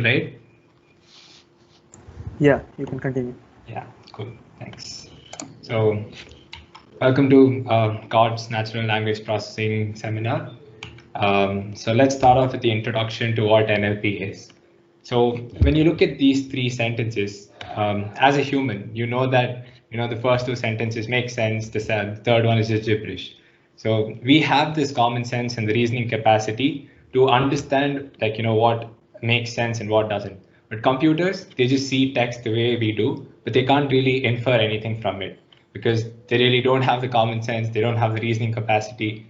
right? Yeah, you can continue. Yeah, cool. Thanks. So, welcome to God's Natural Language Processing seminar. So let's start off with the introduction to what NLP is. So when you look at these three sentences, as a human, you know that the first two sentences make sense. The third one is just gibberish. So we have this common sense and the reasoning capacity to understand, what makes sense and what doesn't. But computers, they just see text the way we do, but they can't really infer anything from it because they really don't have the common sense. They don't have the reasoning capacity.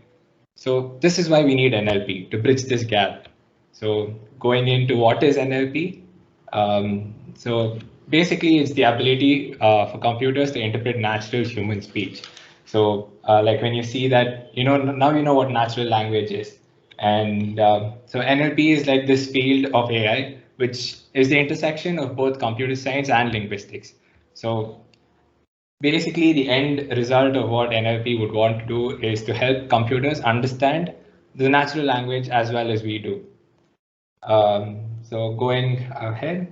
So this is why we need NLP to bridge this gap. So going into what is NLP, so basically it's the ability for computers to interpret natural human speech. So like when you see that, now you know what natural language is. And so NLP is like this field of AI, which is the intersection of both computer science and linguistics. So basically, the end result of what NLP would want to do is to help computers understand the natural language as well as we do. So going ahead,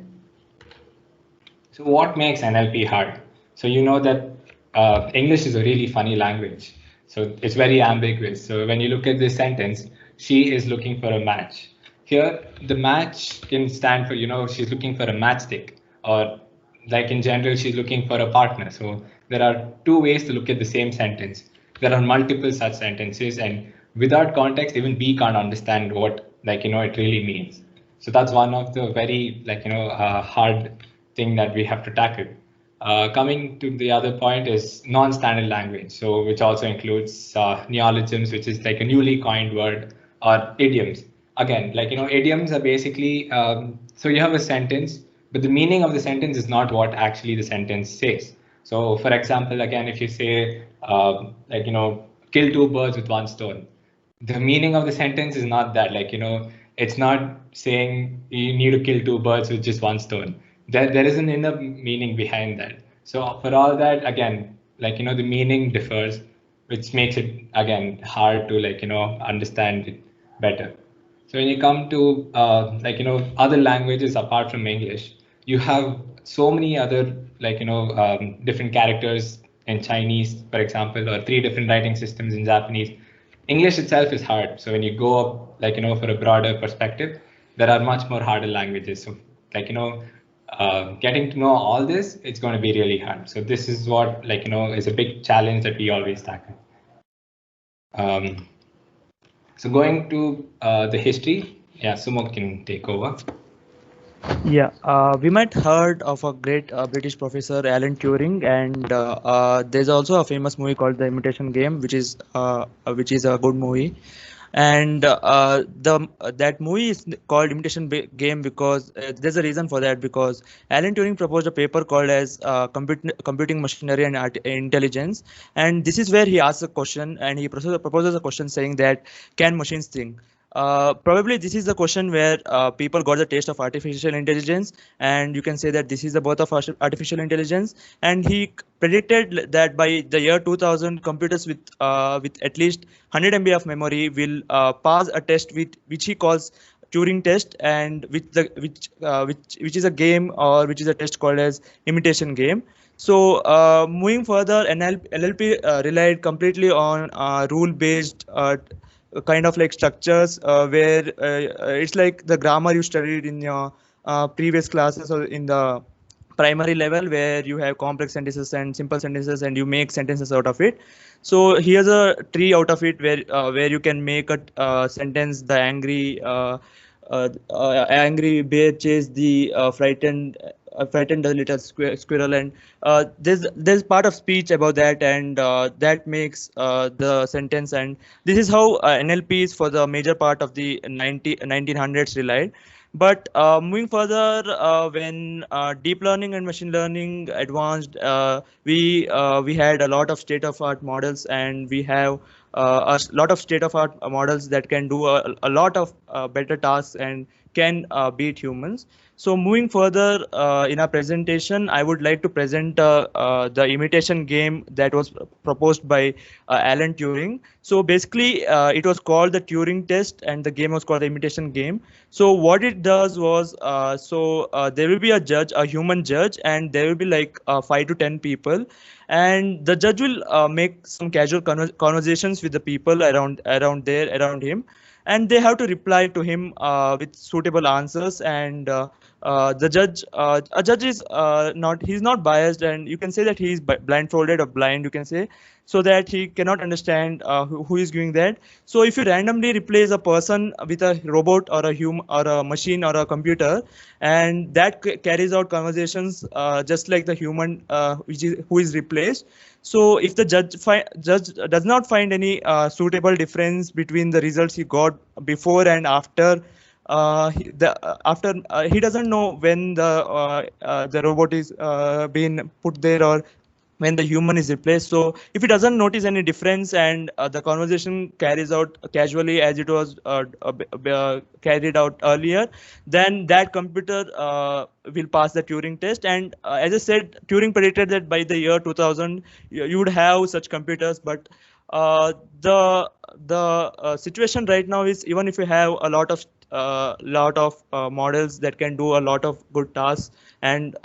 so what makes NLP hard? So you know that English is a really funny language. So it's very ambiguous. So when you look at this sentence, she is looking for a match. Here, the match can stand for, she's looking for a matchstick, or like in general, she's looking for a partner. So there are two ways to look at the same sentence. There are multiple such sentences, and without context, even we can't understand what, it really means. So that's one of the very, hard thing that we have to tackle. Coming to the other point is non-standard language, so which also includes neologisms, which is like a newly coined word, or idioms. Again, idioms are basically so you have a sentence, but the meaning of the sentence is not what actually the sentence says. So, for example, again, if you say kill two birds with one stone, the meaning of the sentence is not that, it's not saying you need to kill two birds with just one stone. There is an inner meaning behind that. So for all that, again, the meaning differs, which makes it again hard to understand it better. So when you come to other languages apart from English, you have so many other different characters in Chinese, for example, or three different writing systems in Japanese. English itself is hard. So when you go up, for a broader perspective, there are much more harder languages. So getting to know all this, it's going to be really hard. So this is what is a big challenge that we always tackle. Um, so going to the history, yeah, Sumok can take over. Yeah, we might heard of a great British professor Alan Turing, and there's also a famous movie called The Imitation Game, which is a good movie. And the that movie is called Game because there's a reason for that, because Alan Turing proposed a paper called as computing machinery and intelligence, and this is where he asks a question, and he proposes a question saying that can machines think. Probably this is the question where people got the taste of artificial intelligence, and you can say that this is the birth of artificial intelligence. And he predicted that by the year 2000, computers with at least 100 MB of memory will pass a test which he calls Turing test, and which is a game, or which is a test called as imitation game. So moving further, NLP relied completely on rule based kind of like structures, where it's like the grammar you studied in your previous classes or in the primary level, where you have complex sentences and simple sentences and you make sentences out of it. So here's a tree out of it, where you can make a sentence: the angry bear chased the frightened the little squirrel. And there's part of speech about that, and that makes the sentence. And this is how NLPs for the major part of the 1900s relied. But moving further, when deep learning and machine learning advanced, we had a lot of state of art models, and we have a lot of state of art models that can do a lot of better tasks and can beat humans. So moving further in our presentation, I would like to present the imitation game that was proposed by Alan Turing. So basically, it was called the Turing test, and the game was called the imitation game. So what it does was, there will be a judge, a human judge, and there will be like 5 to 10 people, and the judge will make some casual conversations with the people around him, and they have to reply to him with suitable answers. And a judge is not he's not biased, and you can say that he's blindfolded or blind, you can say, so that he cannot understand who is doing that. So if you randomly replace a person with a robot or a human or a machine or a computer, and that carries out conversations just like the human who is replaced. So if the judge does not find any suitable difference between the results he got before and after, he doesn't know when the robot is being put there, or when the human is replaced. So if it doesn't notice any difference, and the conversation carries out casually as it was carried out earlier, then that computer will pass the Turing test. And as I said, Turing predicted that by the year 2000 you would have such computers. But the situation right now is, even if you have a lot of models that can do a lot of good tasks and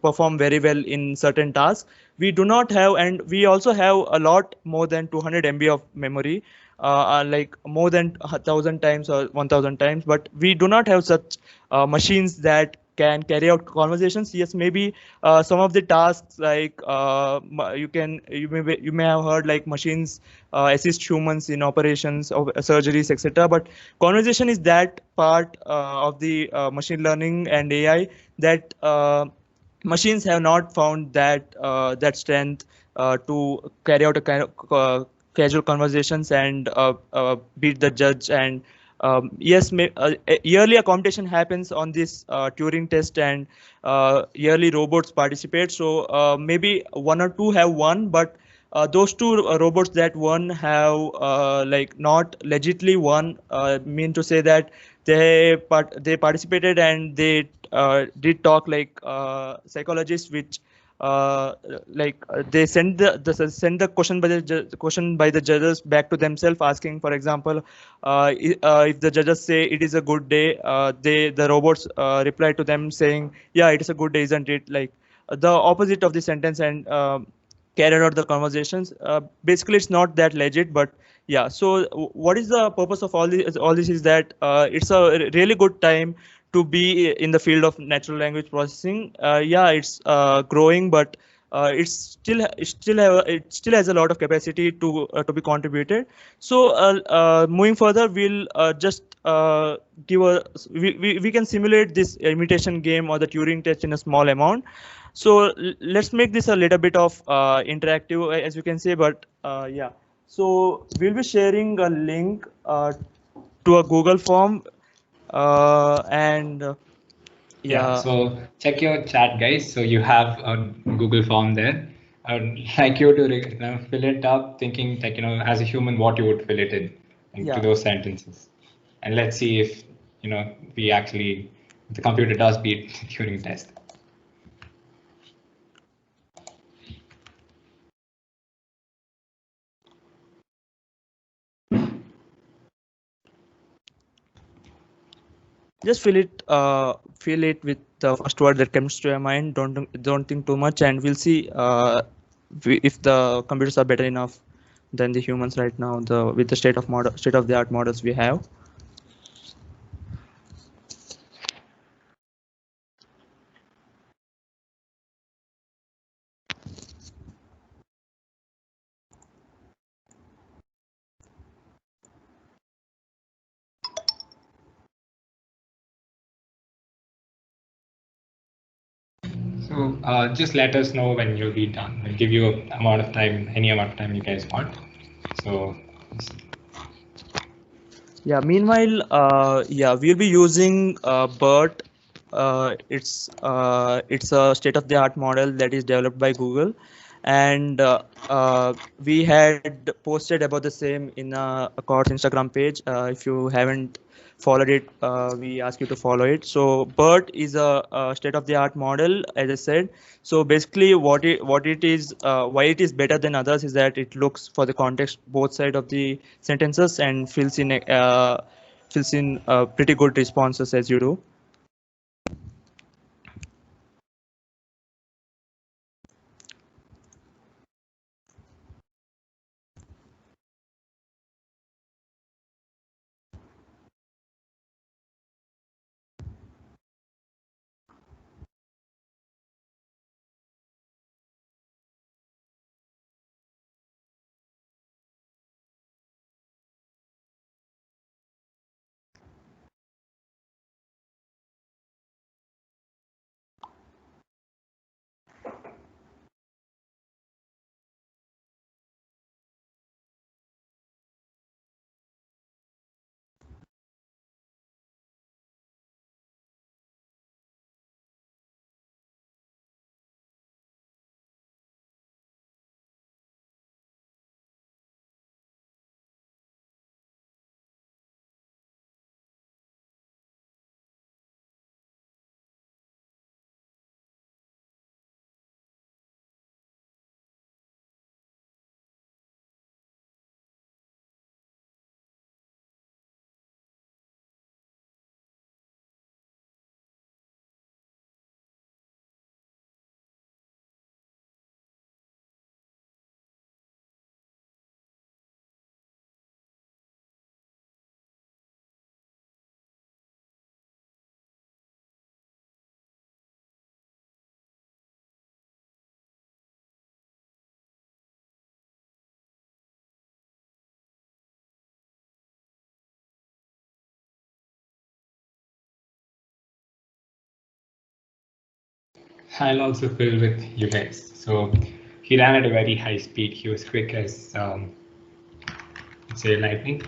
perform very well in certain tasks, we do not have, and we also have a lot more than 200 MB of memory, like more than 1,000 times or 1,000 times, but we do not have such machines that can carry out conversations. Yes, maybe some of the tasks, like you may have heard, like machines assist humans in operations of surgeries, etc. But conversation is that part of the machine learning and AI that machines have not found that strength to carry out a kind of casual conversations and beat the judge. And yes, yearly a competition happens on this Turing test, and yearly robots participate. So maybe 1 or 2 have won, but those 2 robots that won have like not legitimately won. Mean to say that they participated, and they did talk like psychologists, which they send the question by the judges back to themselves, asking, for example, if the judges say it is a good day, the robots reply to them saying, yeah, it is a good day, isn't it? Like the opposite of the sentence, and carried out the conversations. Basically, it's not that legit, but yeah. So what is the purpose of all this? All this is that it's a really good time to be in the field of natural language processing. Yeah, it's growing, but it still has a lot of capacity to be contributed. So moving further, we'll just give a we can simulate this imitation game or the Turing test in a small amount. So let's make this a little bit of interactive, as you can say. But yeah, so we'll be sharing a link to a Google form, and Yeah, so check your chat, guys. So you have a Google form there. I'd like you to fill it up, thinking like, as a human, what you would fill it in into those sentences. And let's see if, the computer does beat the Turing test. just fill it with the first word that comes to your mind. Don't think too much, and we'll see if the computers are better enough than the humans right now, with the state of the art models we have. So just let us know when you'll be done. We'll give you any amount of time you guys want. So yeah, meanwhile, we'll be using BERT. It's a state-of-the-art model that is developed by Google, and we had posted about the same in a course Instagram page. If you haven't followed it, we ask you to follow it. So BERT is a state-of-the-art model, as I said. So basically, what it is, why it is better than others is that it looks for the context both side of the sentences and fills in pretty good responses as you do. I'll also fill with you guys. So he ran at a very high speed. He was quick as, say, lightning.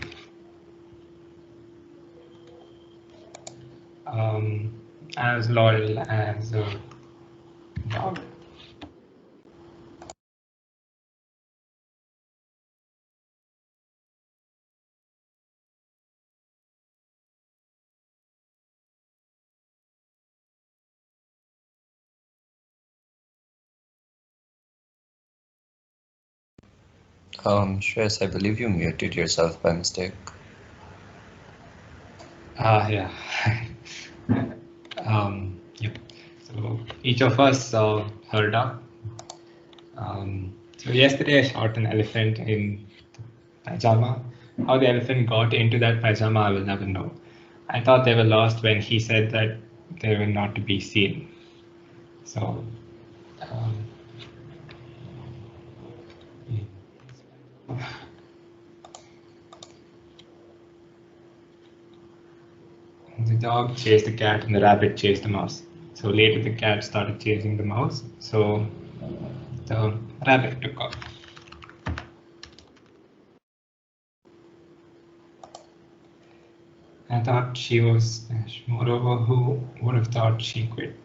As loyal as a dog. Shreyas, I believe you muted yourself by mistake. Yeah. Yep. So each of us heard up. So yesterday I shot an elephant in the pajama. How the elephant got into that pajama, I will never know. I thought they were lost when he said that they were not to be seen. So. The dog chased the cat and the rabbit chased the mouse. So later the cat started chasing the mouse. So the rabbit took off. I thought she was Smash. Moreover, who would have thought she quit?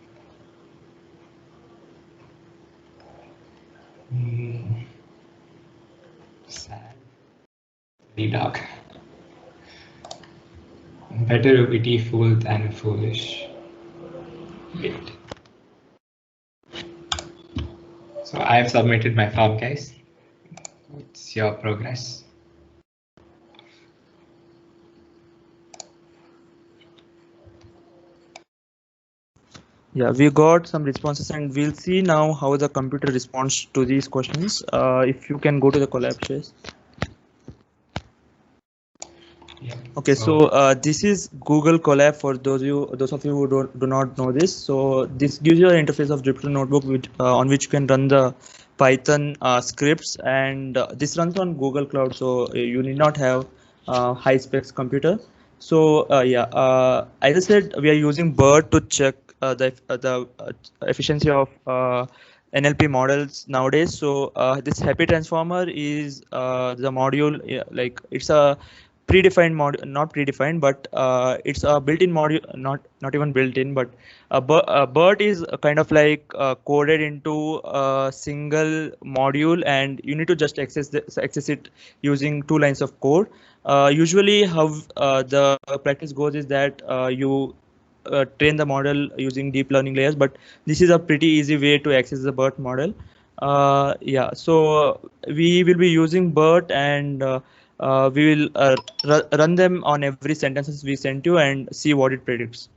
Sad. Very dark. Better a witty fool than a foolish wit. So I have submitted my farm case. What's your progress? Yeah, we got some responses and we'll see now how the computer responds to these questions. If you can go to the collab, Shreyas. Yeah. Okay, so this is Google Colab for those of you who do not know this. So this gives you an interface of Jupyter Notebook on which you can run the Python scripts, and this runs on Google Cloud, so you need not have high specs computer. So as I said, we are using BERT to check the efficiency of NLP models nowadays. So this Happy Transformer is the module, like it's a predefined module, not predefined, but it's a built-in module, not even built-in, but BERT is a kind of like coded into a single module, and you need to just access it using 2 lines of code. Usually, how the practice goes is that you train the model using deep learning layers, but this is a pretty easy way to access the BERT model. Yeah, so we will be using BERT, and we will run them on every sentences we sent you and see what it predicts.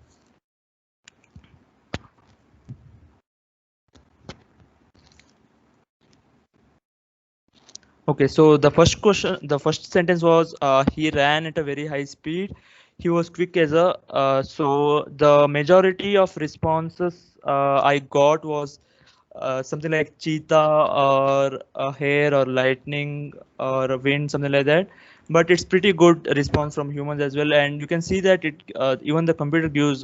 Okay, so the first sentence was he ran at a very high speed. He was quick as a. So the majority of responses I got was something like cheetah or a hare or lightning or a wind, something like that. But it's pretty good response from humans as well, and you can see that it even the computer gives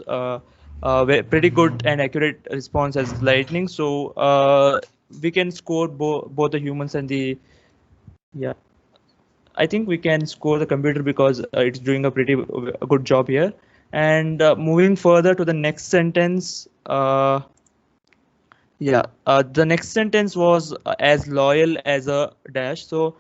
pretty good and accurate response as lightning. So we can score both the humans and the yeah. I think we can score the computer because it's doing a pretty good job here. And moving further to the next sentence. The next sentence was as loyal as a dash. So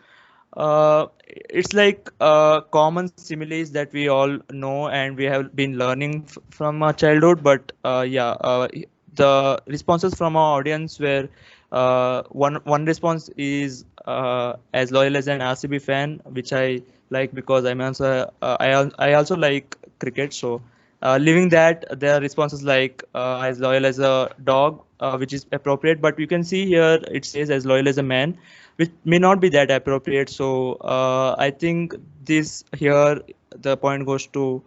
it's like common similes that we all know and we have been learning from our childhood. But the responses from our audience were one response is as loyal as an RCB fan, which I like because I'm also I also like cricket. So leaving that, their responses like as loyal as a dog, which is appropriate. But you can see here it says as loyal as a man, which may not be that appropriate. So I think this here the point goes to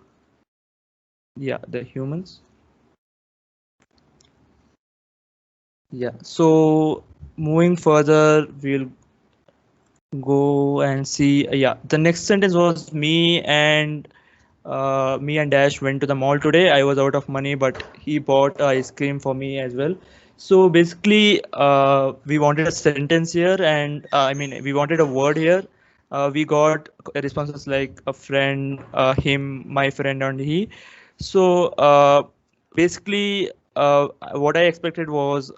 the humans. Yeah. So moving further, we'll go and see. The next sentence was me and Dash went to the mall today. I was out of money, but he bought ice cream for me as well. So basically, we wanted a sentence here, and I mean, we wanted a word here. We got responses like a friend, him, my friend, and he. So basically, what I expected was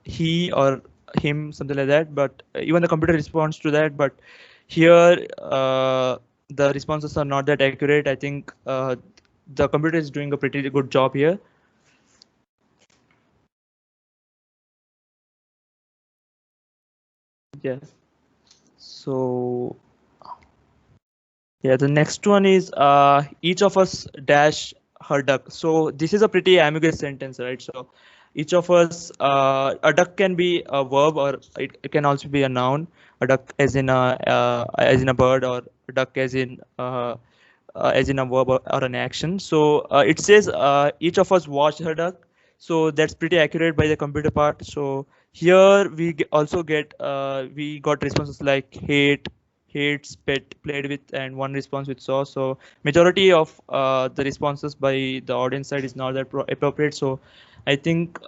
he or him, something like that. But even the computer responds to that. But here, the responses are not that accurate. I think the computer is doing a pretty good job here. Yeah. So the next one is each of us dash her duck. So this is a pretty ambiguous sentence, right? So each of us, a duck can be a verb or it can also be a noun. A duck as in a bird, or a duck as in a verb or an action. So it says each of us watched her duck. So that's pretty accurate by the computer part. So here also get we got responses like hates, pet, played with, and one response with saw. So majority of the responses by the audience side is not that appropriate. So I think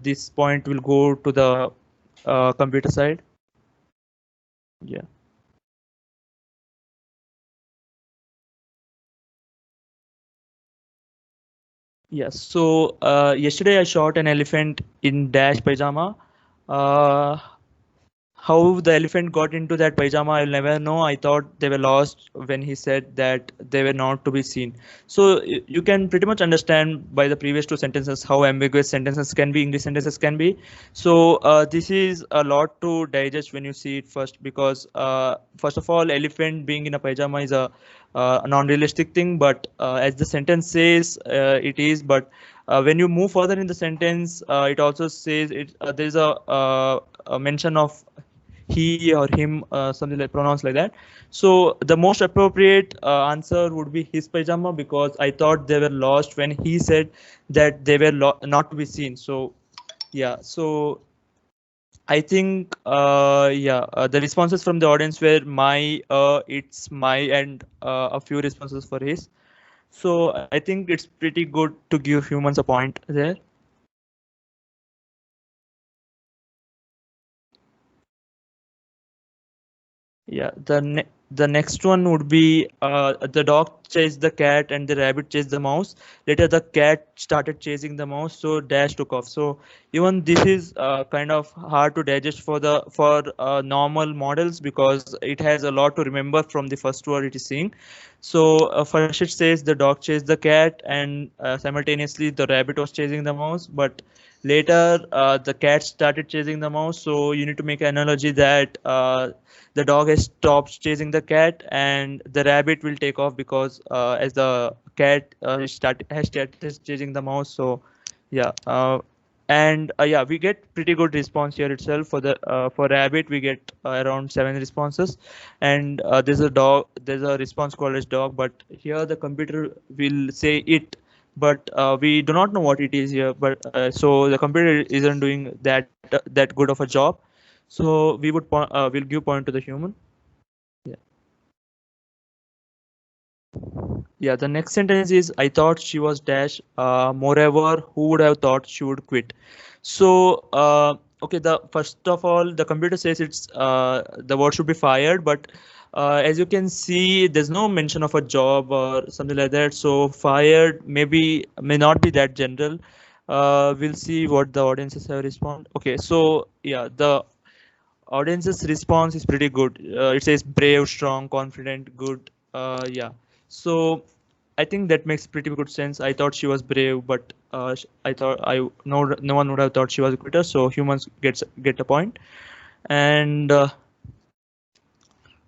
this point will go to the computer side. Yeah. Yes. So yesterday I shot an elephant in Dash pajama. Uh, how the elephant got into that pajama, I'll never know. I thought they were lost when he said that they were not to be seen. So you can pretty much understand by the previous two sentences how ambiguous sentences can be, English sentences can be. So this is a lot to digest when you see it first, because first of all, elephant being in a pajama is a non-realistic thing, but as the sentence says, it is. But when you move further in the sentence, it also says there's a mention of he or him, something like pronouns like that. So the most appropriate answer would be his pajama, because I thought they were lost when he said that they were not to be seen. So so I think the responses from the audience were my, it's my, and a few responses for his. So I think it's pretty good to give humans a point there. Yeah, The next one would be the dog chased the cat and the rabbit chased the mouse. Later, the cat started chasing the mouse, so Dash took off. So even this is kind of hard to digest for normal models because it has a lot to remember from the first word it is seeing. So first it says the dog chased the cat and simultaneously the rabbit was chasing the mouse, but later the cat started chasing the mouse. So you need to make an analogy that the dog has stopped chasing the cat and the rabbit will take off because as the cat has started chasing the mouse. So yeah, and yeah, we get pretty good response here itself. For rabbit we get around 7 responses, and there's a response called as dog, but here the computer will say it, but we do not know what it is here, but so the computer isn't doing that good of a job, so we would will give point to the human. Yeah. Yeah, the next sentence is I thought she was dash. Moreover, who would have thought she would quit? So okay, the first of all, the computer says it's the word should be fired, but as you can see, there's no mention of a job or something like that. So fired may not be that general. We'll see what the audiences have respond. Okay, so yeah, the audience's response is pretty good. It says brave, strong, confident, good. Yeah. So I think that makes pretty good sense. I thought she was brave, but I thought no one would have thought she was a quitter. So humans get a point. And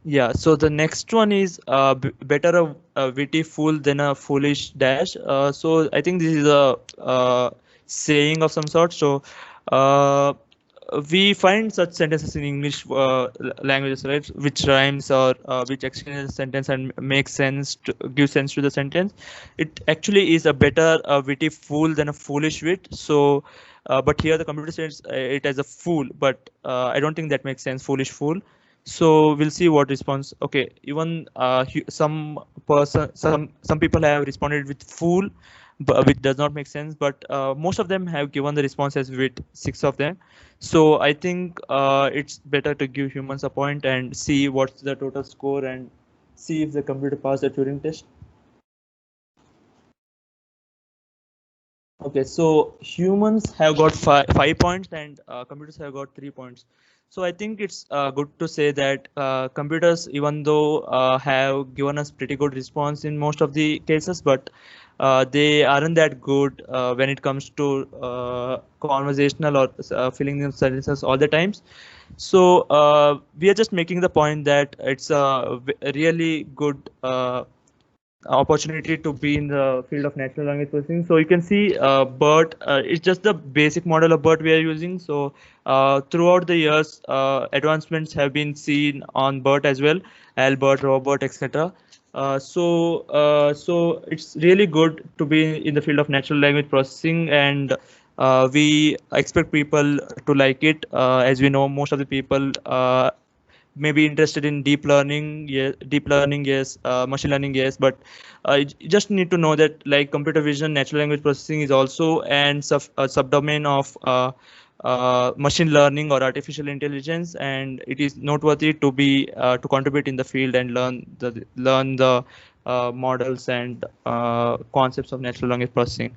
yeah, so the next one is better a witty fool than a foolish dash. So I think this is a saying of some sort. So we find such sentences in English languages, right? Which rhymes or which exchanges a sentence and makes sense, give sense to the sentence. It actually is a better witty fool than a foolish wit. So, but here the computer says it as a fool, but I don't think that makes sense. Foolish fool. So we'll see what response. Okay, even some people have responded with fool, but which does not make sense. But most of them have given the response as wit. 6 of them. So I think it's better to give humans a point and see what's the total score and see if the computer passed the Turing test. Okay, so humans have got 5 points and computers have got 3 points. So I think it's good to say that computers, even though have given us pretty good response in most of the cases, but they aren't that good when it comes to conversational or filling the sentences all the times. So we are just making the point that it's a really good opportunity to be in the field of natural language processing. So you can see BERT, it's just the basic model of BERT we are using. So throughout the years, advancements have been seen on BERT as well, Albert, Robert, etc. So it's really good to be in the field of natural language processing, and we expect people to like it. As we know, most of the people may be interested in deep learning, yes, machine learning, yes, but you just need to know that like computer vision, natural language processing is also a subdomain of machine learning or artificial intelligence, and it is noteworthy to be to contribute in the field and learn the models and concepts of natural language processing.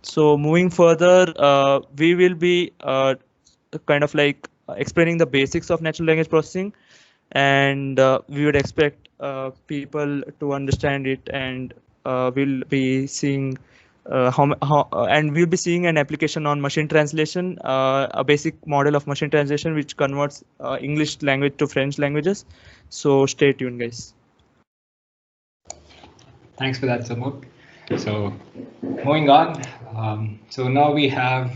So moving further, we will be kind of like explaining the basics of natural language processing, and we would expect people to understand it, and we'll be seeing and we'll be seeing an application on machine translation, a basic model of machine translation which converts English language to French languages. So stay tuned, guys. Thanks for that, Samuk. So moving on, so now we have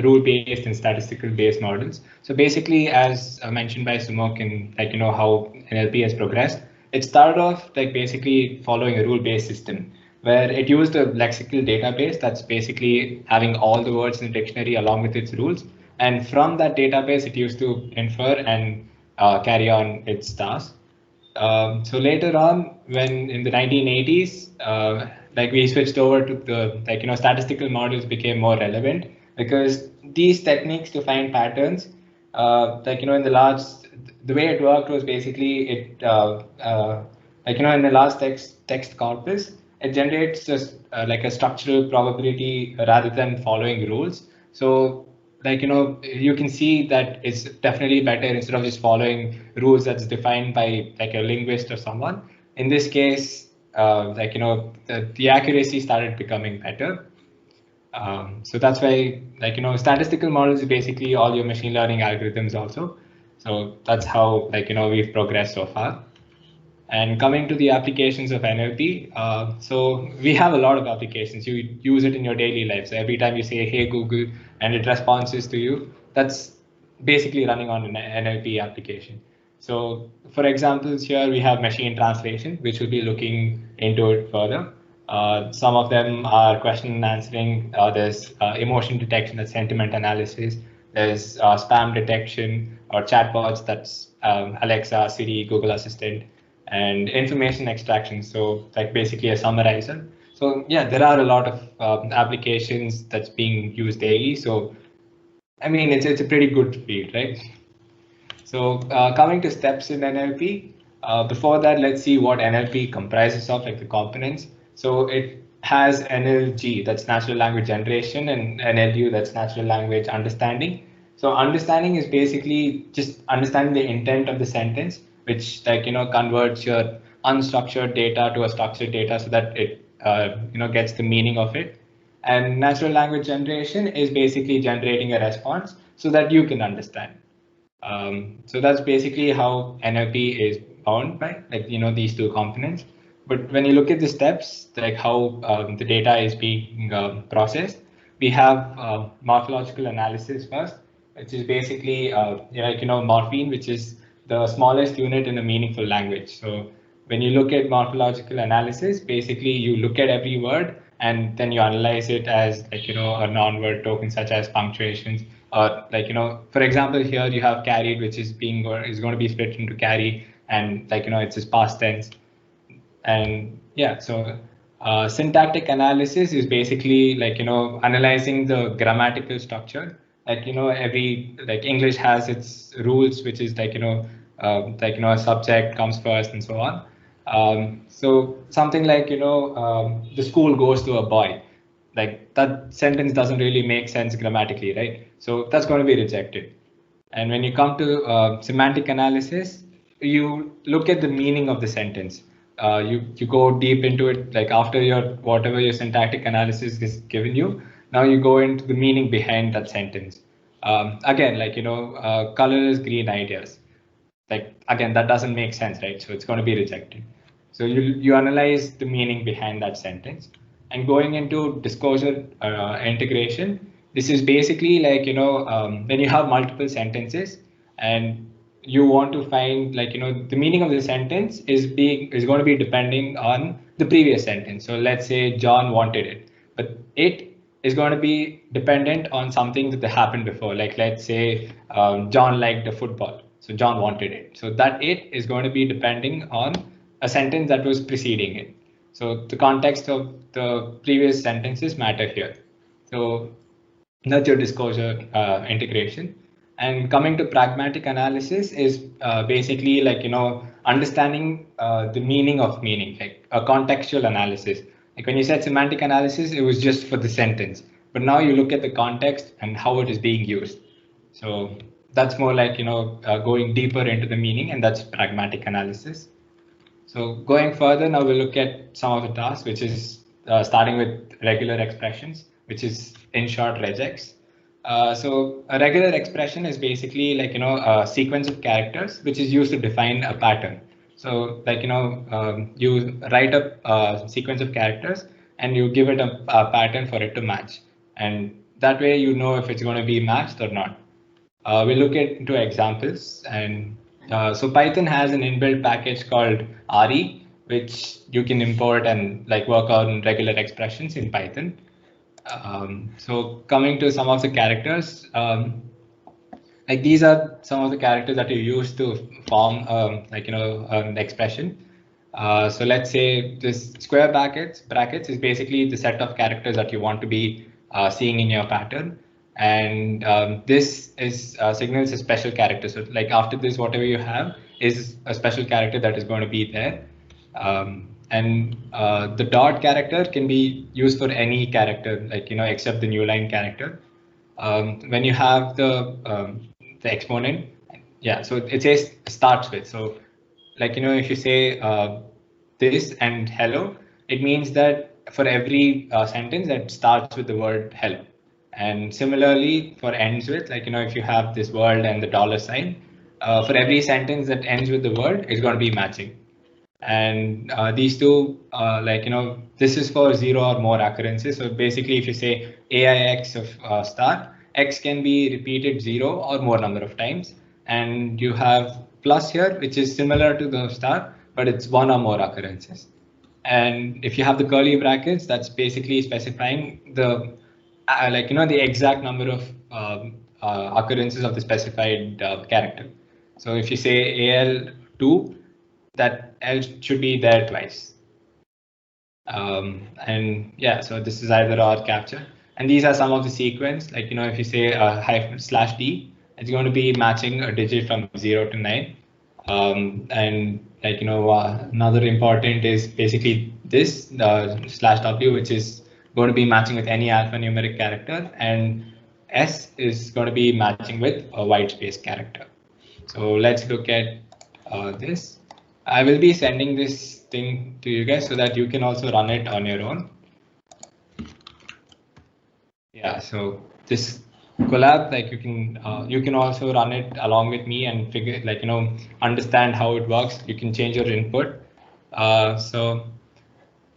rule-based and statistical-based models. So basically, as mentioned by Sumok in how NLP has progressed, it started off like basically following a rule-based system where it used a lexical database that's basically having all the words in the dictionary along with its rules. And from that database, it used to infer and carry on its tasks. So later on, when in the 1980s, we switched over to the statistical models became more relevant because these techniques to find patterns like, in the way it worked was basically like, in the last text corpus, it generates just like a structural probability rather than following rules. So, like, you can see that it's definitely better instead of just following rules that's defined by like a linguist or someone. In this case, like, the accuracy started becoming better. So that's why, like, statistical models is basically all your machine learning algorithms also. So that's how, like, we've progressed so far. And coming to the applications of NLP, so we have a lot of applications. You use it in your daily life. So every time you say, "Hey Google," and it responds to you, that's basically running on an NLP application. So for examples here, we have machine translation, which we'll be looking into it further. Some of them are question and answering. There's emotion detection, that's sentiment analysis. There's spam detection or chatbots, that's Alexa, Siri, Google Assistant, and information extraction. So like basically a summarizer. So yeah, there are a lot of applications that's being used daily. So I mean, it's a pretty good field, right? So coming to steps in NLP, before that, let's see what NLP comprises of, like the components. So it has NLG, that's natural language generation, and NLU, that's natural language understanding. So understanding is basically just understanding the intent of the sentence, which, like, converts your unstructured data to a structured data so that it gets the meaning of it. And natural language generation is basically generating a response so that you can understand. So that's basically how NLP is bound by, like, these two components. But when you look at the steps, like how the data is being processed, we have morphological analysis first, which is basically morpheme, which is the smallest unit in a meaningful language. So when you look at morphological analysis, basically you look at every word and then you analyze it as, like, a non-word token such as punctuations, or like, for example, here you have carried, which is going to be split into carry, and, like, it's just past tense. And yeah, so syntactic analysis is basically, like, analyzing the grammatical structure. Like, every, like, English has its rules, which is like, a subject comes first and so on. So something like, the school goes to a boy, like that sentence doesn't really make sense grammatically, right? So that's going to be rejected. And when you come to semantic analysis, you look at the meaning of the sentence. You go deep into it, like after whatever your syntactic analysis is given you, now you go into the meaning behind that sentence. Again, like, colors, green ideas. Like, again, that doesn't make sense, right? So it's going to be rejected. So you analyze the meaning behind that sentence. And going into disclosure integration, this is basically like, when you have multiple sentences and you want to find, like, the meaning of the sentence is going to be depending on the previous sentence. So let's say John wanted it, but it is going to be dependent on something that happened before. Like, let's say John liked the football, so John wanted it. So that it is going to be depending on a sentence that was preceding it. So the context of the previous sentences matter here. So that's your disclosure integration. And coming to pragmatic analysis is basically, like, understanding the meaning of meaning, like a contextual analysis. Like when you said semantic analysis, it was just for the sentence, but now you look at the context and how it is being used. So that's more like, going deeper into the meaning, and that's pragmatic analysis. So going further, now we'll look at some of the tasks, which is starting with regular expressions, which is in short regex. So a regular expression is basically, like, a sequence of characters which is used to define a pattern. So, like, you write up a sequence of characters and you give it a pattern for it to match, and that way you know if it's going to be matched or not. We'll look into examples. And so Python has an inbuilt package called RE, which you can import and, like, work on regular expressions in Python. So coming to some of the characters, like these are some of the characters that you use to form, like, an expression. So let's say this square brackets is basically the set of characters that you want to be seeing in your pattern. and this is signals a special character. So like after this, whatever you have is a special character that is going to be there. And the dot character can be used for any character, like, except the new line character. When you have the exponent, yeah, so it says starts with. So like, if you say this and hello, it means that for every sentence that starts with the word hello. And similarly for ends with, like, if you have this word and the dollar sign, for every sentence that ends with the word, it's going to be matching. And these two, this is for 0 or more occurrences. So basically, if you say AIX of star, X can be repeated 0 or more number of times. And you have plus here, which is similar to the star, but it's 1 or more occurrences. And if you have the curly brackets, that's basically specifying the, the exact number of occurrences of the specified character. So if you say AL2, that L should be there twice. And yeah, so this is either or capture. And these are some of the sequence, like, if you say /D, it's going to be matching a digit from 0 to 9. And like, another important is basically this /W, which is going to be matching with any alphanumeric character, and S is going to be matching with a white space character. So let's look at this. I will be sending this thing to you guys so that you can also run it on your own. Yeah, so this collab, like you can also run it along with me and figure, like, understand how it works. You can change your input. So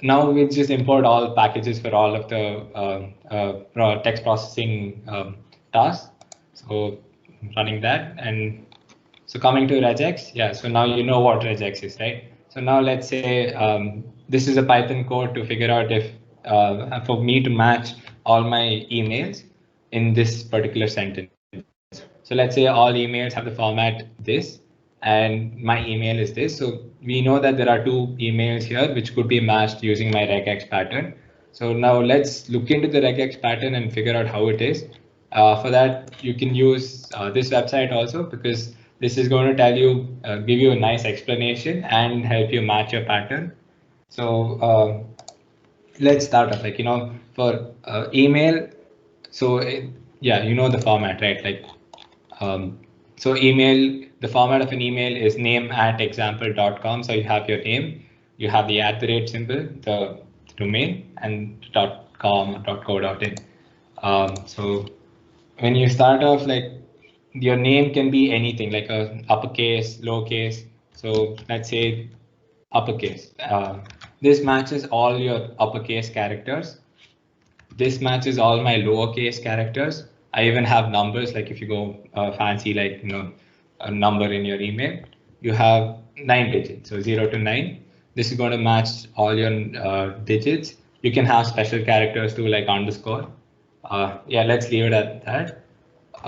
now we'll just import all packages for all of the text processing tasks. So running that, and so coming to regex, yeah, so now you know what regex is, right? So now let's say this is a Python code to figure out if for me to match all my emails in this particular sentence. So let's say all emails have the format this, and my email is this. So we know that there are two emails here which could be matched using my regex pattern. So now let's look into the regex pattern and figure out how it is. For that, you can use this website also, because this is going to tell you, give you a nice explanation and help you match your pattern. So let's start off, like, for email. So yeah, the format, right? Like, so email, the format of an email is name@example.com. So you have your name, you have the @ symbol, the domain, and .com, .co.in. So when you start off, like, your name can be anything, like a uppercase, lowercase. So let's say uppercase. This matches all your uppercase characters. This matches all my lowercase characters. I even have numbers, like if you go fancy, like, a number in your email, you have 9 digits, so 0 to 9. This is going to match all your digits. You can have special characters too, like underscore. Yeah, let's leave it at that.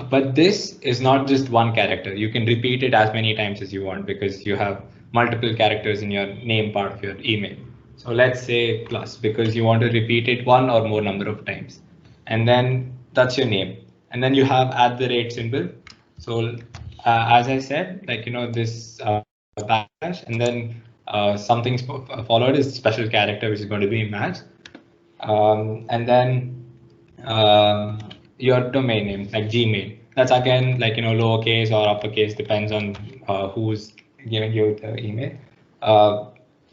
But this is not just one character. You can repeat it as many times as you want, because you have multiple characters in your name part of your email. So let's say plus, because you want to repeat it one or more number of times. And then that's your name. And then you have @ symbol. So as I said, like, this backslash, and then something followed is special character, which is going to be matched. And then your domain name, like Gmail. That's again, like, lowercase or uppercase, depends on who's giving you the email.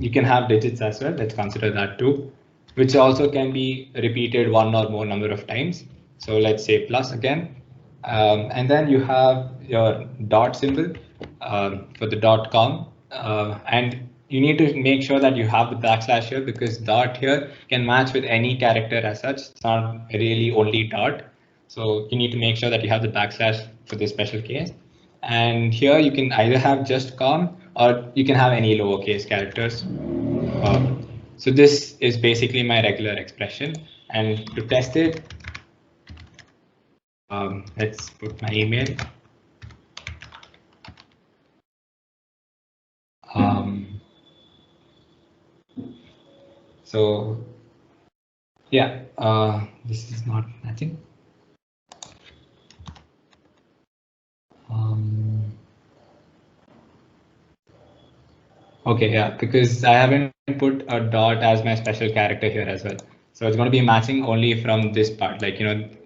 You can have digits as well. Let's consider that too, which also can be repeated one or more number of times. So let's say plus again. And then you have your dot symbol for the .com, and you need to make sure that you have the backslash here, because dot here can match with any character as such. It's not really only dot. So you need to make sure that you have the backslash for this special case. And here you can either have just com, or you can have any lowercase characters. So this is basically my regular expression. And to test it, let's put my email. So yeah, this is not matching. Okay, yeah, because I haven't put a dot as my special character here as well. So it's going to be matching only from this part. Like,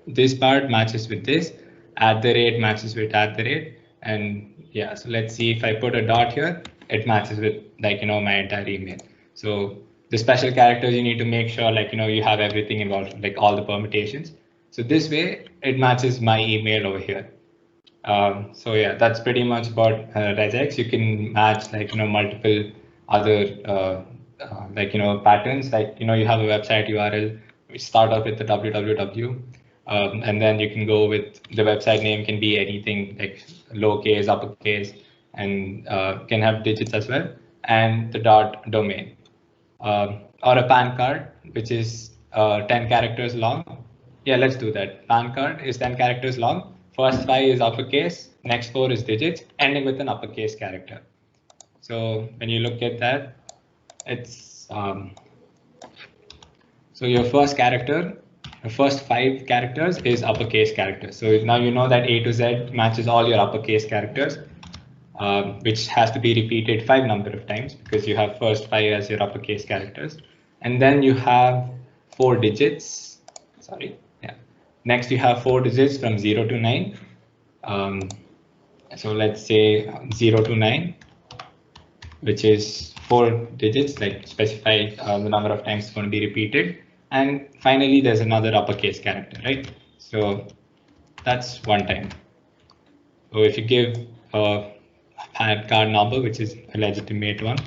this part matches with this, @ matches with @. And yeah, so let's see if I put a dot here, it matches with like, my entire email. So the special characters, you need to make sure like, you have everything involved, like all the permutations. So this way it matches my email over here. So yeah, that's pretty much about regex. You can match like multiple other like patterns. Like you have a website URL. We start off with the www, and then you can go with the website name can be anything like lowercase, uppercase, and can have digits as well, and the dot domain. Or a PAN card, which is 10 characters long. Yeah, let's do that. PAN card is 10 characters long. First 5 is uppercase, next 4 is digits, ending with an uppercase character. So when you look at that, it's so your first character, the first 5 characters is uppercase characters. So now you know that A to Z matches all your uppercase characters. Which has to be repeated 5 number of times because you have first 5 as your uppercase characters. And then you have 4 digits. Sorry. Yeah. Next, you have 4 digits from 0 to 9. So let's say 0 to 9, which is 4 digits, like specify the number of times it's going to be repeated. And finally, there's another uppercase character, right? So that's one time. So if you give PAN card number, which is a legitimate one,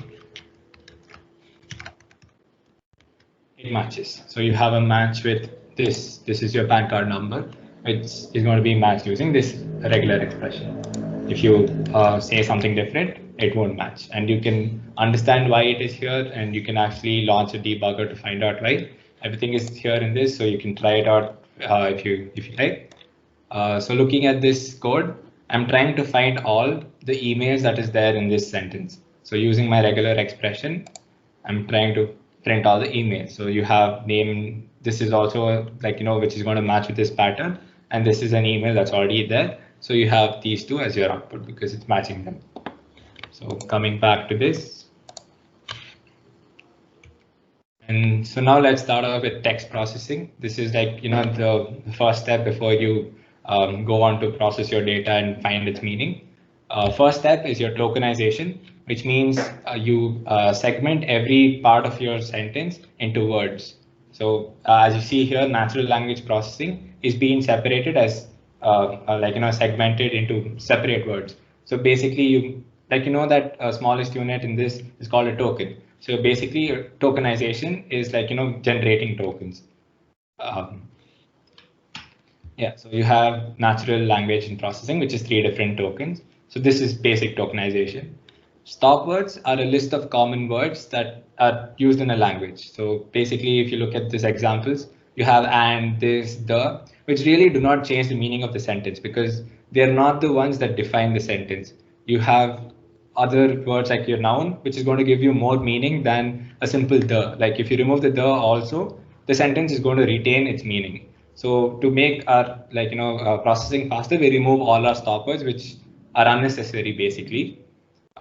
it matches. So you have a match with this. This is your PAN card number, which is going to be matched using this regular expression. If you say something different, it won't match. And you can understand why it is here, and you can actually launch a debugger to find out why. Everything is here in this, so you can try it out if you like. So looking at this code, I'm trying to find all the emails that is there in this sentence. So using my regular expression, I'm trying to print all the emails. So you have name, this is also like, which is going to match with this pattern. And this is an email that's already there. So you have these two as your output because it's matching them. So coming back to this. And so now let's start off with text processing. This is like, the first step before you go on to process your data and find its meaning. First step is your tokenization, which means you segment every part of your sentence into words. So as you see here, natural language processing is being separated as segmented into separate words. So basically, you that smallest unit in this is called a token. So basically, tokenization is like generating tokens. Yeah, so you have natural language and processing, which is 3 different tokens. So this is basic tokenization. Stop words are a list of common words that are used in a language. So basically, if you look at these examples, you have and, this, the, which really do not change the meaning of the sentence because they're not the ones that define the sentence. You have other words like your noun, which is going to give you more meaning than a simple the. Like if you remove the also, the sentence is going to retain its meaning. So to make our processing faster, we remove all our stop words, which are unnecessary basically.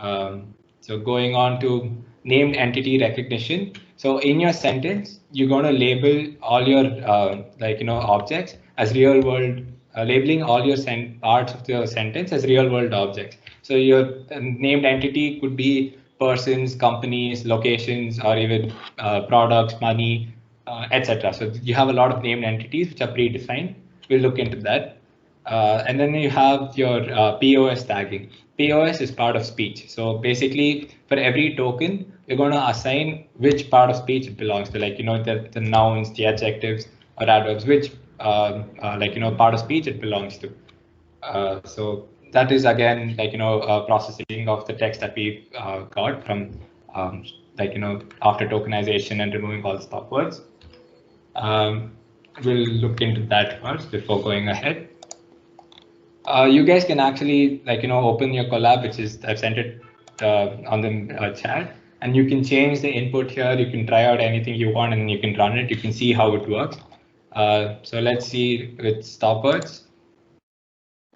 So going on to named entity recognition. So in your sentence, you're going to label all your objects as real world, labeling all your parts of the sentence as real world objects. So your named entity could be persons, companies, locations, or even products, money, etc. So you have a lot of named entities which are predefined. We'll look into that. And then you have your POS tagging. POS is part of speech. So basically, for every token, you're going to assign which part of speech it belongs to, like the nouns, the adjectives, or adverbs, which part of speech it belongs to. So that is again processing of the text that we got from after tokenization and removing all the stop words. We'll look into that first before going ahead. You guys can actually open your Colab, which is I've sent it on the chat, and you can change the input here. You can try out anything you want, and you can run it. You can see how it works. So let's see with stop words.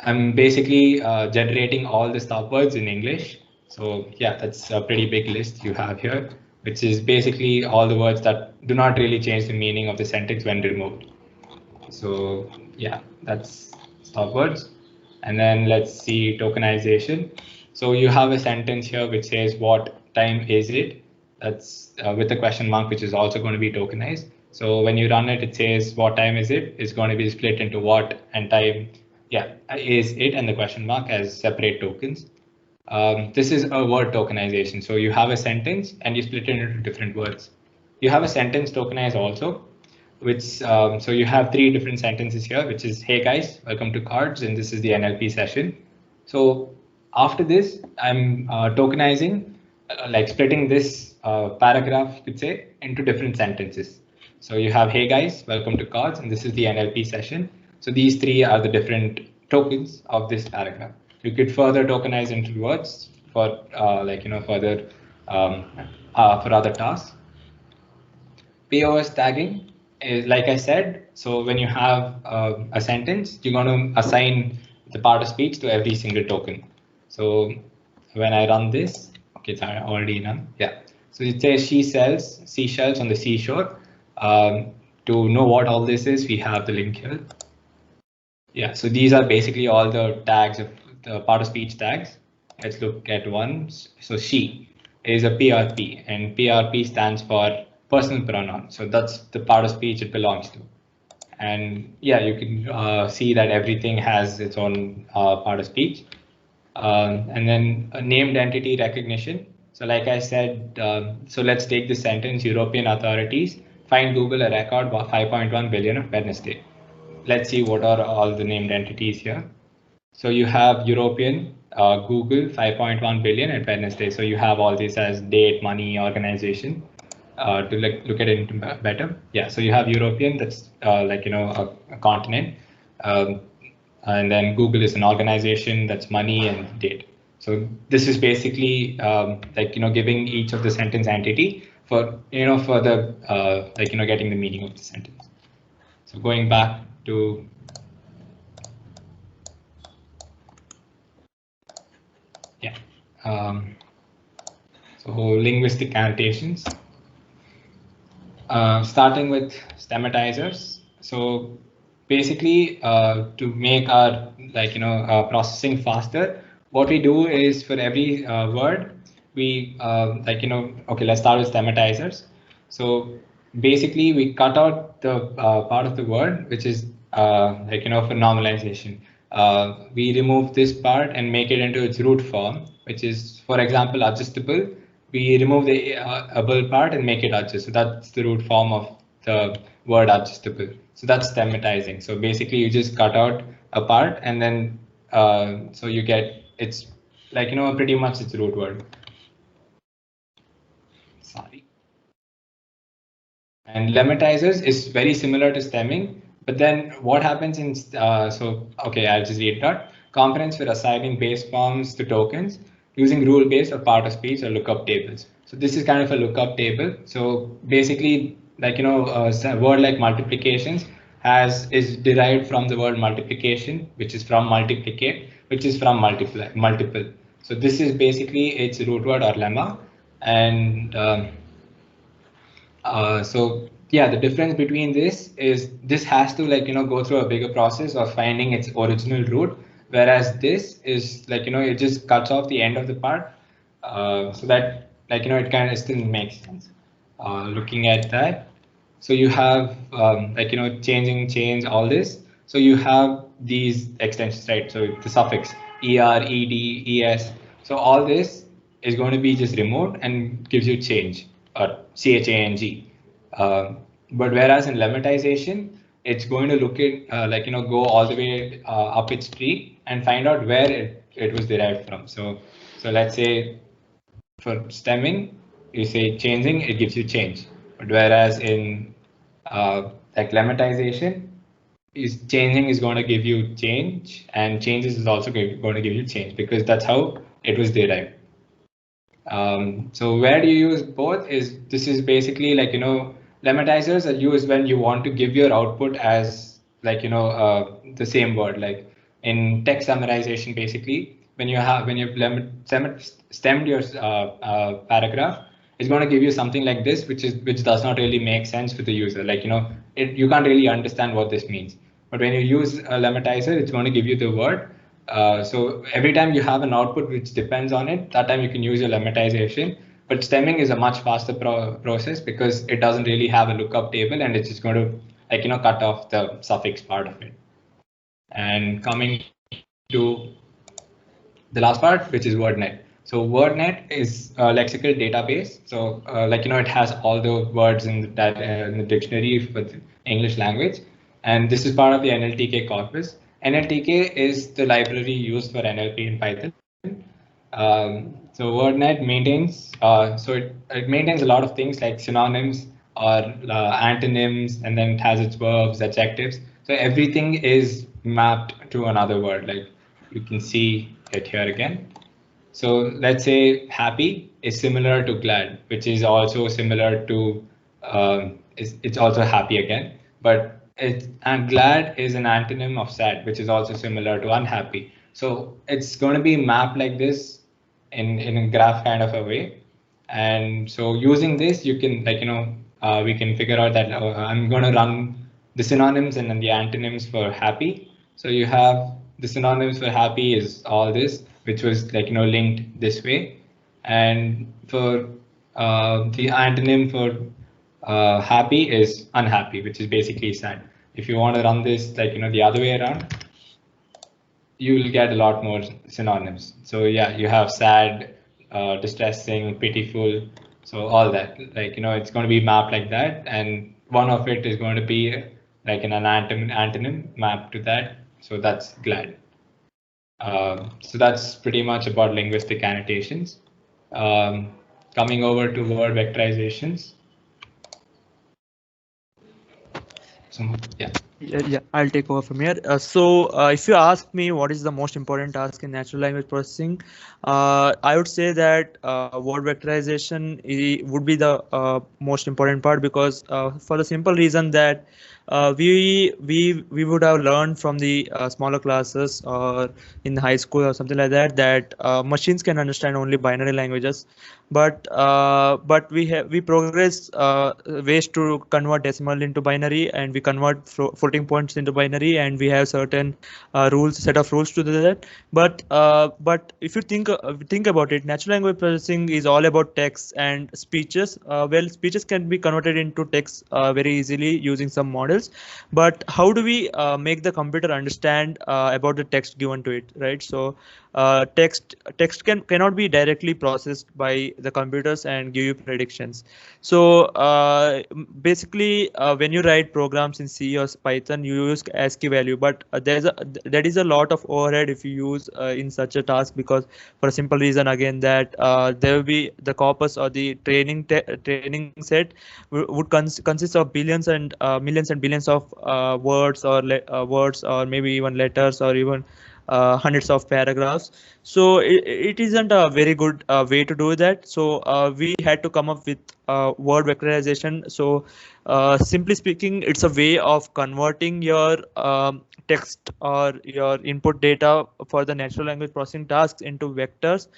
I'm basically generating all the stop words in English. So yeah, that's a pretty big list you have here, which is basically all the words that do not really change the meaning of the sentence when removed. So yeah, that's stop words. And then let's see tokenization. So you have a sentence here which says what time is it? That's with a question mark, which is also going to be tokenized. So when you run it, it says what time is it? It's going to be split into what and time. Yeah, is it and the question mark as separate tokens. This is a word tokenization. So you have a sentence and you split it into different words. You have a sentence tokenize also, which so you have three different sentences here, which is, hey guys, welcome to Cards, and this is the NLP session. So after this, I'm tokenizing, like splitting this paragraph, you could say, into different sentences. So you have, hey guys, welcome to Cards, and this is the NLP session. So these three are the different tokens of this paragraph. You could further tokenize into words for further for other tasks. POS tagging is, like I said, so when you have a sentence, you're going to assign the part of speech to every single token. So when I run this, okay, it's already run. Yeah. So it says she sells seashells on the seashore. To know what all this is, we have the link here. Yeah, so these are basically all the tags of the part of speech tags. Let's look at one. So she is a PRP, and PRP stands for personal pronoun. So that's the part of speech it belongs to. And yeah, you can see that everything has its own part of speech. And then a named entity recognition. So like I said, so let's take this sentence, European authorities find Google a record of 5.1 billion on Wednesday. Let's see what are all the named entities here. So you have European, Google, 5.1 billion at Wednesday. So you have all these as date, money, organization. To look at it better. Yeah, so you have European, that's a continent. And then Google is an organization, that's money and date. So this is basically giving each of the sentence entity for further getting the meaning of the sentence. So going back to so linguistic annotations. Starting with stemmatizers. So basically, to make our processing faster, what we do is for every word, we okay, let's start with stemmatizers. So basically, we cut out the part of the word which is for normalization. We remove this part and make it into its root form, which is, for example, adjustable. We remove the able part and make it adjust. So that's the root form of the word adjustable. So that's stemmatizing. So basically, you just cut out a part and then so you get it's pretty much its root word. Sorry. And lemmatizers is very similar to stemming, but then what happens in so okay, I'll just read it out. Components for assigning base forms to tokens using rule-based or part of speech or lookup tables. So this is kind of a lookup table. So basically, a word like multiplications is derived from the word multiplication, which is from multiplicate, which is from multiple. So this is basically its root word or lemma, and so yeah, the difference between this is this has to go through a bigger process of finding its original root, whereas this is it just cuts off the end of the part, so that it kind of still makes sense. Looking at that, so you have change all this. So you have these extensions, right? So the suffix er, ed, es. So all this is going to be just removed and gives you change or chang. But whereas in lemmatization, it's going to look at go all the way up its tree and find out where it was derived from. So let's say for stemming, you say changing, it gives you change. But whereas in lemmatization, is changing is going to give you change, and changes is also going to give you change, because that's how it was derived. So where do you use both is this is basically lemmatizers are used when you want to give your output as the same word, like in text summarization. Basically, when you've stemmed your paragraph, it's going to give you something like this, which does not really make sense for the user. Like, you can't really understand what this means. But when you use a lemmatizer, it's going to give you the word. So every time you have an output which depends on it, that time you can use your lemmatization. But stemming is a much faster process because it doesn't really have a lookup table, and it's just going to cut off the suffix part of it. And coming to the last part, which is WordNet. So WordNet is a lexical database. So it has all the words in the dictionary for the English language. And this is part of the NLTK corpus. NLTK is the library used for NLP in Python. So WordNet maintains, it maintains a lot of things like synonyms or antonyms, and then it has its verbs, adjectives. So everything is mapped to another word. Like you can see it here again. So let's say happy is similar to glad, which is also similar to, it's also happy again, but and glad is an antonym of sad, which is also similar to unhappy. So it's going to be mapped like this in a graph kind of a way. And so using this, you can we can figure out that I'm going to run the synonyms and then the antonyms for happy. So you have the synonyms for happy is all this, which was linked this way. And for the antonym for happy is unhappy, which is basically sad. If you want to run this the other way around, you will get a lot more synonyms. So yeah, you have sad, distressing, pitiful. So all that, it's going to be mapped like that. And one of it is going to be like an antonym mapped to that. So that's glad. So that's pretty much about linguistic annotations. Coming over to word vectorizations. So yeah. Yeah, I'll take over from here. If you ask me what is the most important task in natural language processing, I would say that word vectorization would be the most important part, because for the simple reason that we would have learned from the smaller classes or in high school or something like that machines can understand only binary languages, but we progress ways to convert decimal into binary, and we convert floating points into binary, and we have certain set of rules to do that. But if you think about it, natural language processing is all about text and speeches. Well, speeches can be converted into text very easily using some models, but how do we make the computer understand about the text given to it, right? So text cannot be directly processed by the computers and give you predictions. So basically, when you write programs in C or Python, you use ASCII value, but that is a lot of overhead if you use in such a task, because for a simple reason again that there will be the corpus or the training set would consist of billions and millions and billions of words or maybe even letters or even hundreds of paragraphs. So it isn't a very good way to do that. So we had to come up with word vectorization. So simply speaking, it's a way of converting your text or your input data for the natural language processing tasks into vectors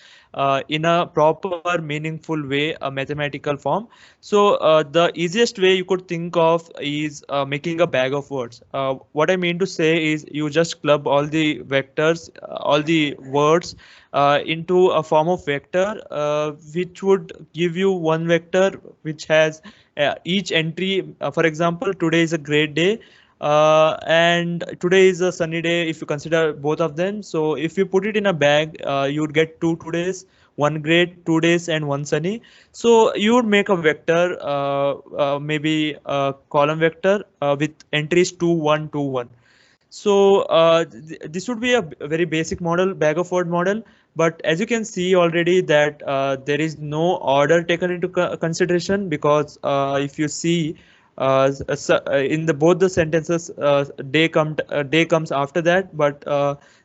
in a proper, meaningful way, a mathematical form. So the easiest way you could think of is making a bag of words. What I mean to say is you just club all the vectors, all the words into a form of vector, which would give you one vector which has each entry. For example, today is a great day. And today is a sunny day if you consider both of them. So if you put it in a bag, you would get 2 todays, 1 great, 2 days, and 1 sunny. So you would make a vector, maybe a column vector with entries 2, 1, 2, 1. So this would be a very basic model, bag of word model. But as you can see already that there is no order taken into consideration, because if you see in both the sentences, day comes after that, but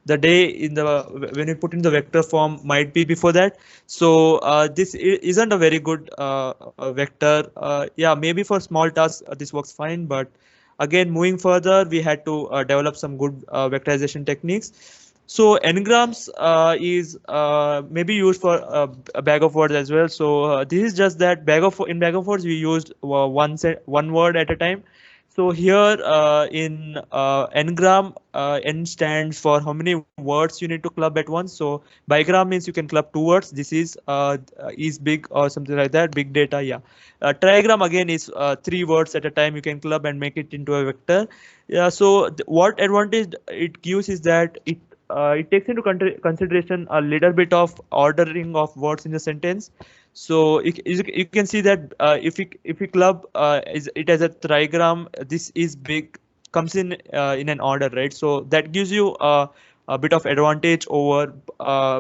the day when you put in the vector form might be before that. So this isn't a very good vector. Yeah, maybe for small tasks this works fine, but again, moving further, we had to develop some good vectorization techniques. So n-grams is maybe used for a bag of words as well. So this is just that in bag of words we used one word at a time. So here in n-gram, n stands for how many words you need to club at once. So bigram means you can club two words. This is big or something like that. Big data, yeah. Trigram again is three words at a time you can club and make it into a vector. Yeah. So what advantage it gives is that it takes into consideration a little bit of ordering of words in the sentence. So you can see that if we club it as a trigram, this is big, comes in an order, right? So that gives you a bit of advantage over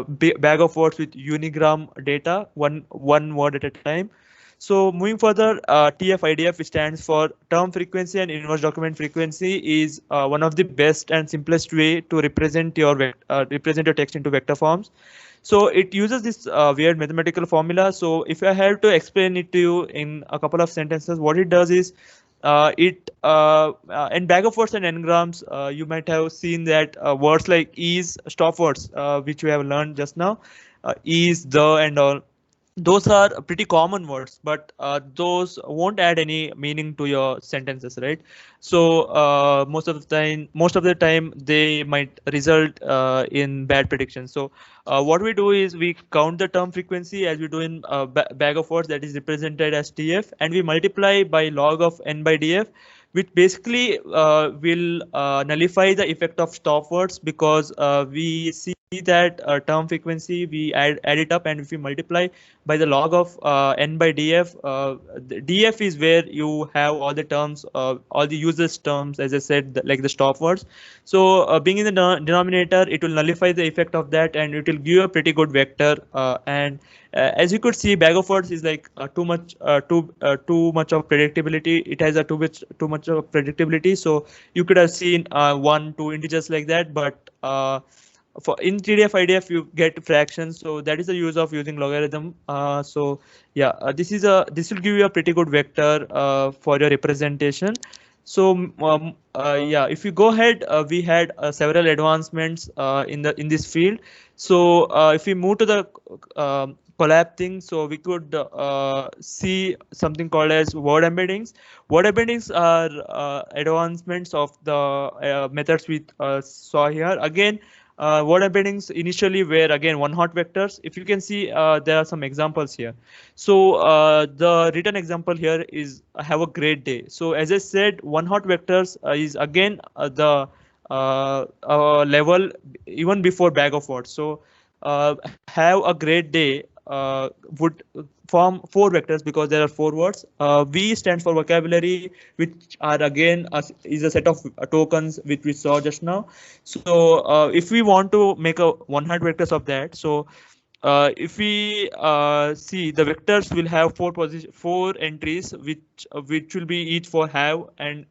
bag of words with unigram data, one word at a time. So moving further, TF-IDF stands for term frequency and inverse document frequency is one of the best and simplest way to represent your text into vector forms. So it uses this weird mathematical formula. So if I have to explain it to you in a couple of sentences, what it does is in bag of words and n-grams, you might have seen that words like is, stop words, which we have learned just now, is, the, and all, those are pretty common words, but those won't add any meaning to your sentences, right? So most of the time they might result in bad predictions. So what we do is we count the term frequency as we do in bag of words, that is represented as TF, and we multiply by log of n by df, which basically will nullify the effect of stop words, because we see that term frequency, we add it up, and if we multiply by the log of n by df, the df is where you have all the terms, all the users terms, as I said, like the stop words. So being in the denominator, it will nullify the effect of that, and it will give you a pretty good vector. And as you could see, bag of words is like too much of predictability. It has a too much of predictability. So you could have seen 1, 2 integers like that, but for in TDF-IDF you get fractions, so that is the use of using logarithm. So yeah, this will give you a pretty good vector for your representation. So yeah, if you go ahead, we had several advancements in this field. So if we move to the collab thing, so we could see something called as word embeddings. Word embeddings are advancements of the methods we saw here. Again, word embeddings initially were again one-hot vectors. If you can see, there are some examples here. So the written example here is have a great day. So as I said, one-hot vectors is again the level even before bag of words. So have a great day would form 4 vectors because there are 4 words. V stands for vocabulary, which are again is a set of tokens which we saw just now. So if we want to make a one-hot vectors of that, so if we see, the vectors will have 4 entries, which will be each for have and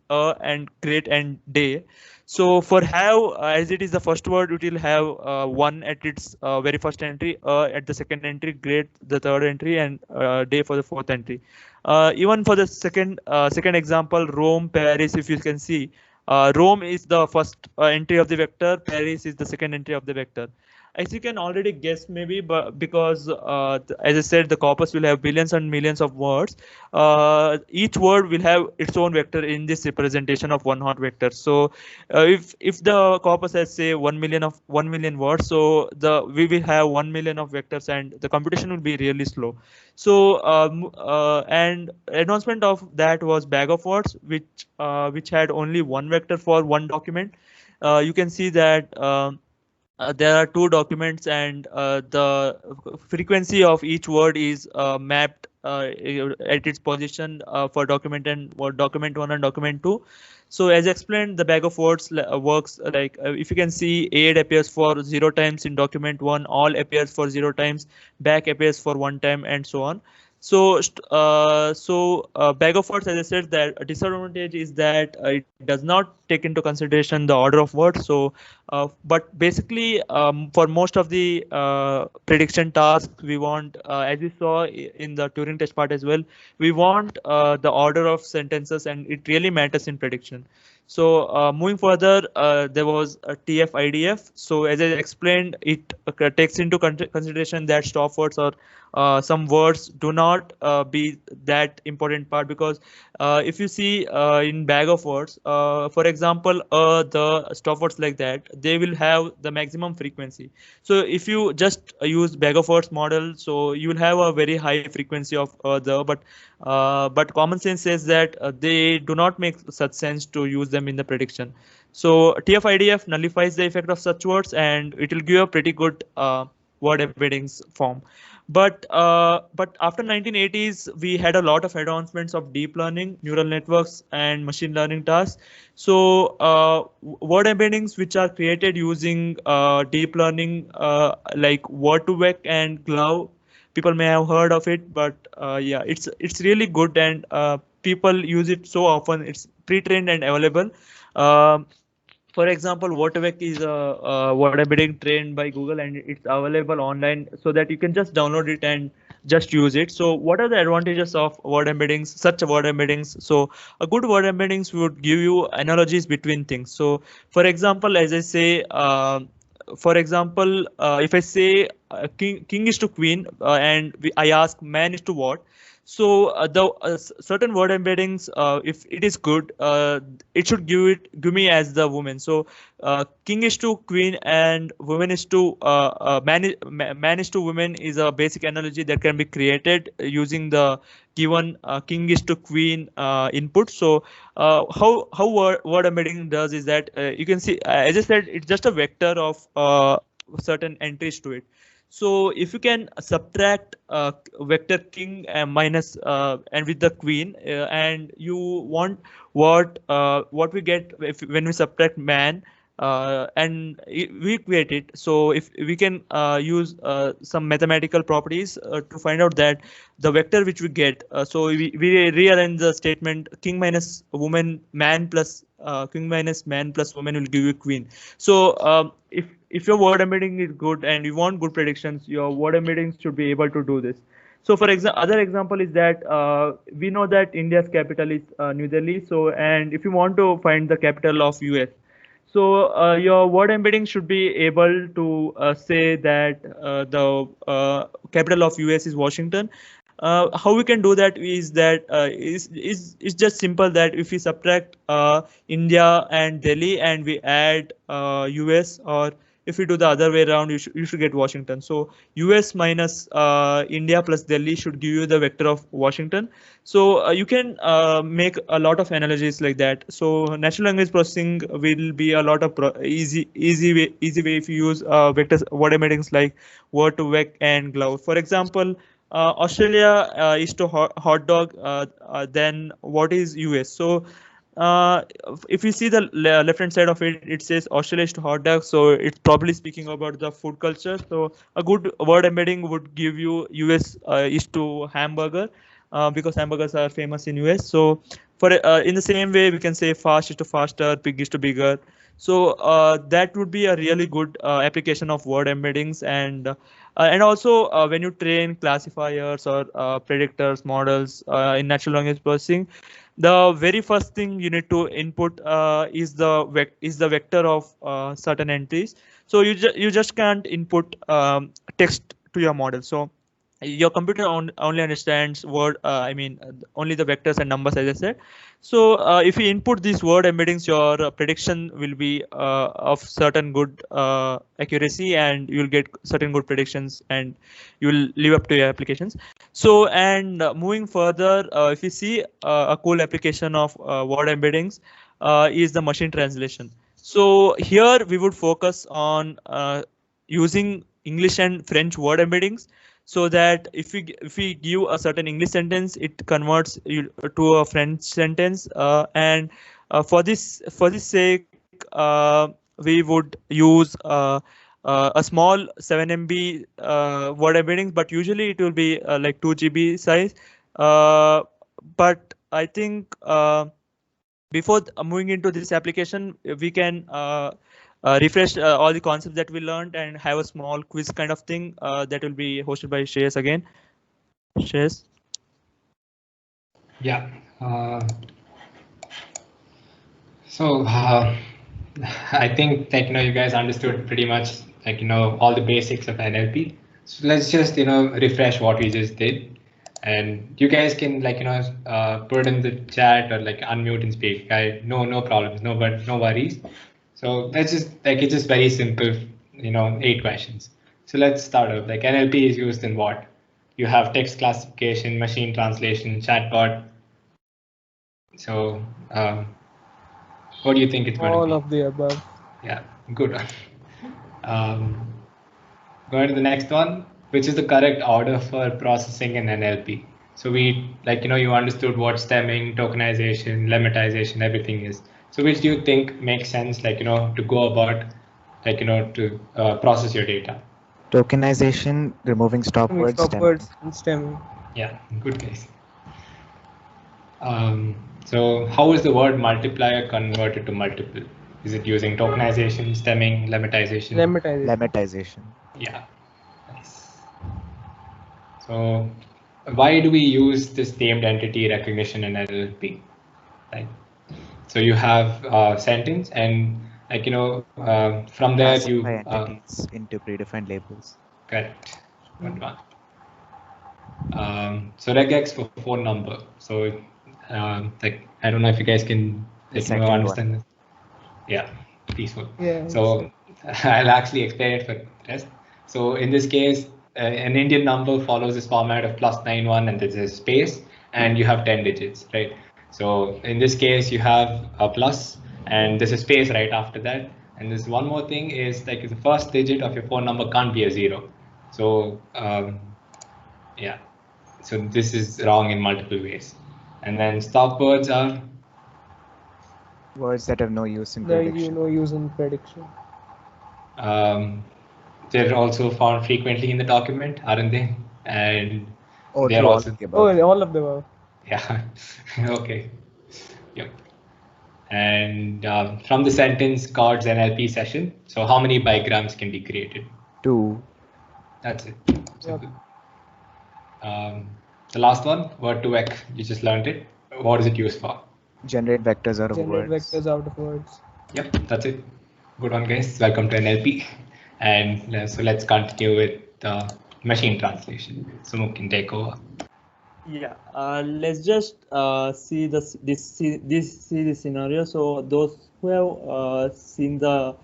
great and day. So for have, as it is the first word, it will have 1 at its very first entry, at the second entry, great the third entry, and day for the fourth entry. Even for the second example, Rome, Paris, if you can see, Rome is the first entry of the vector, Paris is the second entry of the vector. As you can already guess, maybe, but because as I said, the corpus will have billions and millions of words. Each word will have its own vector in this representation of one-hot vector. So if the corpus has say 1 million words, so we will have 1 million of vectors, and the computation will be really slow. So and advancement of that was bag of words, which had only one vector for one document. You can see that. There are 2 documents, and the frequency of each word is mapped at its position for document 1 and document 2. So as explained, the bag of words works like if you can see, aid appears for 0 times in document 1, all appears for 0 times, back appears for 1 time, and so on. So bag of words, as I said, that a disadvantage is that it does not take into consideration the order of words. So but basically for most of the prediction tasks, we want, as we saw in the Turing test part as well, we want the order of sentences, and it really matters in prediction. So moving further, there was a TF-IDF. So as I explained, it takes into consideration that stop words or some words do not be that important part, because if you see in bag of words, for example, the stop words like that, they will have the maximum frequency. So if you just use bag of words model, so you will have a very high frequency of but common sense says that they do not make such sense to use them in the prediction. So TF-IDF nullifies the effect of such words, and it will give a pretty good word embeddings form. But after 1980s, we had a lot of advancements of deep learning, neural networks, and machine learning tasks. So word embeddings which are created using deep learning, like Word2Vec and GloVe, people may have heard of it, but yeah, it's really good, and people use it so often. It's pre-trained and available. Um, for example, Watervec is a word embedding trained by Google, and it's available online so that you can just download it and just use it. So what are the advantages of word embeddings, such word embeddings? So a good word embeddings would give you analogies between things. So for example, as I say, for example, if I say king is to queen, and I ask man is to what, so the certain word embeddings, if it is good, it should give me as the woman. So king is to queen and woman is to man is to woman is a basic analogy that can be created using the given king is to queen input. So how word embedding does is that you can see, as I said, it's just a vector of certain entries to it. So if you can subtract vector king minus and with the queen, and you want what we get if when we subtract man, and we create it. So if we can use some mathematical properties to find out that the vector which we get, so we rearrange the statement king minus woman man plus king minus man plus woman will give you queen. So if your word embedding is good and you want good predictions, your word embeddings should be able to do this. So for example, other example is that we know that India's capital is New Delhi. So and if you want to find the capital of US, so your word embedding should be able to say that the capital of US is Washington. How we can do that is that is just simple, that if we subtract India and Delhi and we add US, or if we do the other way around, you should get Washington. So US minus India plus Delhi should give you the vector of Washington. So you can make a lot of analogies like that. So natural language processing will be a lot of easy way if you use vectors word embeddings like Word2Vec and GloVe. For example, Australia is to hot dog, then what is US? So if you see the left hand side of it, it says Australia is to hot dog. So it's probably speaking about the food culture. So a good word embedding would give you US is to hamburger, because hamburgers are famous in US. So for in the same way, we can say fast is to faster, big is to bigger. So that would be a really good application of word embeddings. And also when you train classifiers or predictors models in natural language processing, the very first thing you need to input is the vector of certain entries. So you just can't input text to your model. So your computer only understands word, only the vectors and numbers, as I said. So if you input these word embeddings, your prediction will be of certain good accuracy, and you will get certain good predictions, and you will live up to your applications. So and moving further, if you see a cool application of word embeddings is the machine translation. So here we would focus on using English and French word embeddings, so that if we give a certain English sentence, it converts you to a French sentence, and for this sake, we would use a small 7 MB word embeddings, but usually it will be like 2 GB size. But I think before moving into this application, we can refresh all the concepts that we learned and have a small quiz kind of thing that will be hosted by Shreyas again. Shreyas? Yeah. So I think that you guys understood pretty much all the basics of NLP. So let's just refresh what we just did, and you guys can put in the chat or unmute and speak. No problems, no worries. So let's just it's just very simple, 8 questions. So let's start off. NLP is used in what? You have text classification, machine translation, chatbot. So what do you think it's going to be? All of the above. Yeah, good. Going to the next one, which is the correct order for processing in NLP. So we you understood what stemming, tokenization, lemmatization, everything is. So which do you think makes sense to go about to process your data? Tokenization, removing stop words. Stopwords and stemming. Yeah, good case. So how is the word multiplier converted to multiple? Is it using tokenization, stemming, lemmatization? Lemmatization. Yeah, nice. So why do we use this named entity recognition in NLP? Right. So you have a sentence, and from there you classify entities into predefined labels. Correct. Good one. So regex for phone number. So I don't know if you guys can understand this. Yeah, peaceful. Yeah. So I'll actually explain it for the rest. So in this case, an Indian number follows this format of +91 and there's a space, and you have 10 digits, right? So in this case, you have a plus and there's a space right after that. And there's one more thing is the first digit of your phone number can't be a 0. So yeah, so this is wrong in multiple ways. And then stop words are words that have no use in prediction. No use in prediction. They're also found frequently in the document, aren't they? And they're all of the above. Yeah. Okay. Yep. And from the sentence cards NLP session, so how many bigrams can be created? 2. That's it. Simple. The last one, word2vec, you just learned it. What is it used for? Generate vectors out of words. Generate vectors out of words. Yep, that's it. Good one, guys. Welcome to NLP. And so let's continue with machine translation. Sumukh can take over. Yeah, let's just see this scenario. So those who have seen the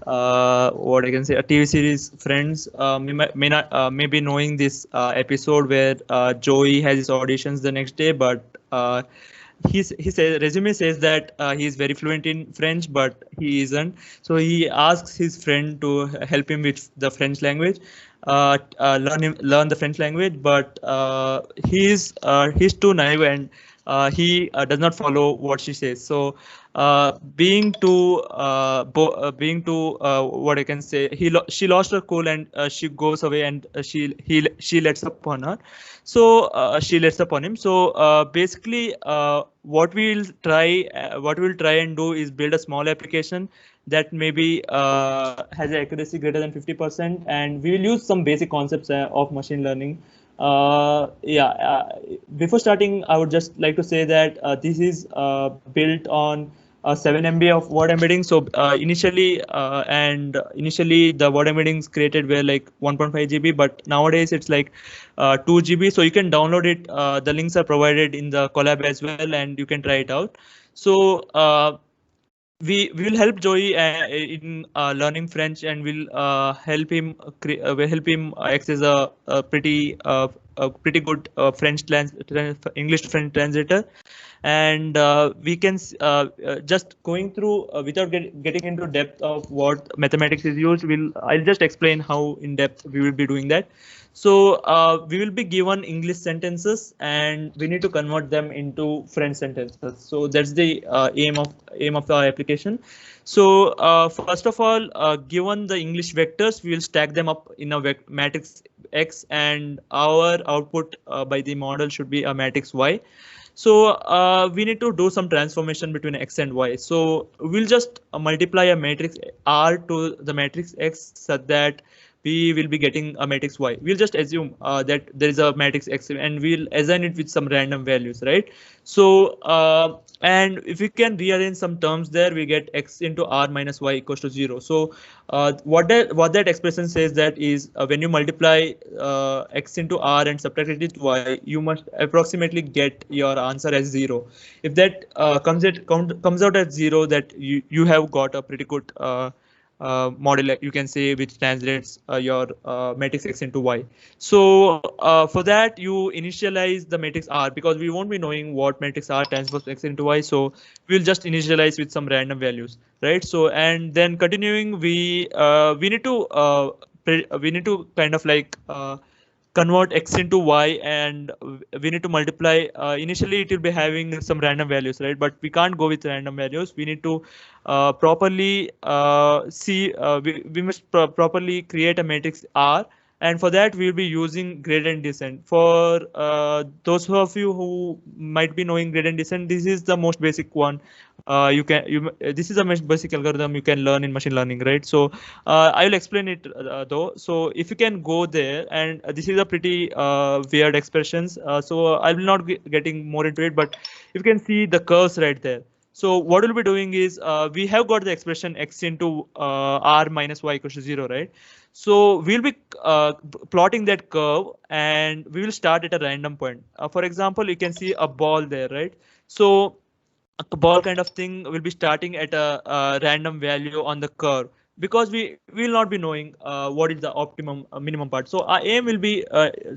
what I can say a TV series Friends may be knowing this episode where Joey has his auditions the next day, but his resume says that he is very fluent in French, but he isn't. So he asks his friend to help him with the French language, learn the French language, but he's too naive and he does not follow what she says. So being too what I can say, she lost her cool and she goes away and she lets up on her. So she lets up on him. So basically what we'll try and do is build a small application that maybe has an accuracy greater than 50%, and we will use some basic concepts of machine learning. Before starting, I would just like to say that this is built on 7 MB of word embedding. So initially the word embeddings created were like 1.5 GB, but nowadays it's like 2 GB. So you can download it. The links are provided in the collab as well, and you can try it out. So we will help Joey in learning French, and we'll help him access a pretty good English to French translator. And we can just going through without getting into depth of what mathematics is used. I'll just explain how in depth we will be doing that. So we will be given English sentences and we need to convert them into French sentences. So that's the aim of the application. So first of all, given the English vectors, we will stack them up in a matrix X, and our output by the model should be a matrix Y. So we need to do some transformation between X and Y. So we'll just multiply a matrix R to the matrix X such that we will be getting a matrix Y. We'll just assume that there is a matrix X and we'll assign it with some random values, right? So and if we can rearrange some terms there, we get X into R minus Y equals to 0. So what that expression says that is when you multiply X into R and subtract it with Y, you must approximately get your answer as 0. If that comes out as 0, that you have got a pretty good model, you can say, which translates your matrix X into Y. So for that, you initialize the matrix R, because we won't be knowing what matrix R transpose X into Y. So we'll just initialize with some random values, right? So and then continuing, we need to kind of like convert X into Y, and we need to multiply. Initially, it will be having some random values, right? But we can't go with random values. We need to properly we must properly create a matrix R, and for that we will be using gradient descent. For those of you who might be knowing gradient descent, this is the most basic one. This is the most basic algorithm you can learn in machine learning, right? So I will explain it though. So if you can go there, and this is a pretty weird expressions. So I will not be getting more into it, but you can see the curves right there. So what we'll be doing is we have got the expression X into R minus Y equals to 0, right? So we'll be plotting that curve, and we will start at a random point. For example, you can see a ball there, right? So a ball kind of thing will be starting at a random value on the curve, because we will not be knowing what is the optimum minimum part. So our aim will be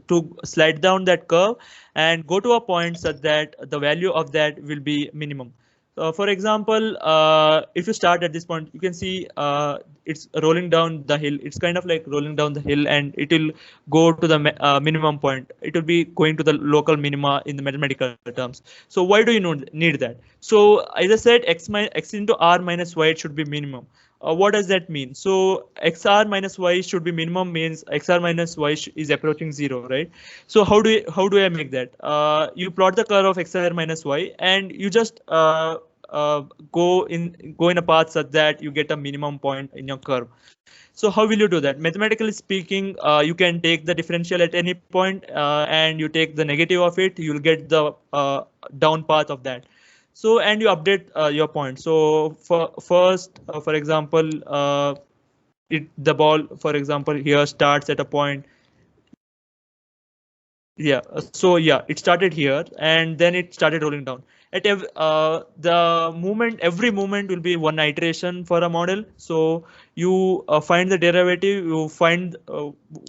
to slide down that curve and go to a point such that the value of that will be minimum. For example, if you start at this point, you can see it's rolling down the hill. It's kind of like rolling down the hill, and it will go to the minimum point. It will be going to the local minima in the mathematical terms. So why do you need that? So as I said, X into R minus Y, it should be minimum. What does that mean? So XR minus Y should be minimum means XR minus Y is approaching 0, right? So how do I make that? You plot the curve of XR minus Y, and you just go in a path such that you get a minimum point in your curve. So how will you do that? Mathematically speaking, you can take the differential at any point, and you take the negative of it, you'll get the down path of that. So and you update your point. So for example, the ball, for example, here starts at a point. Yeah. So yeah, it started here, and then it started rolling down. At every movement will be one iteration for a model. So you find the derivative. You find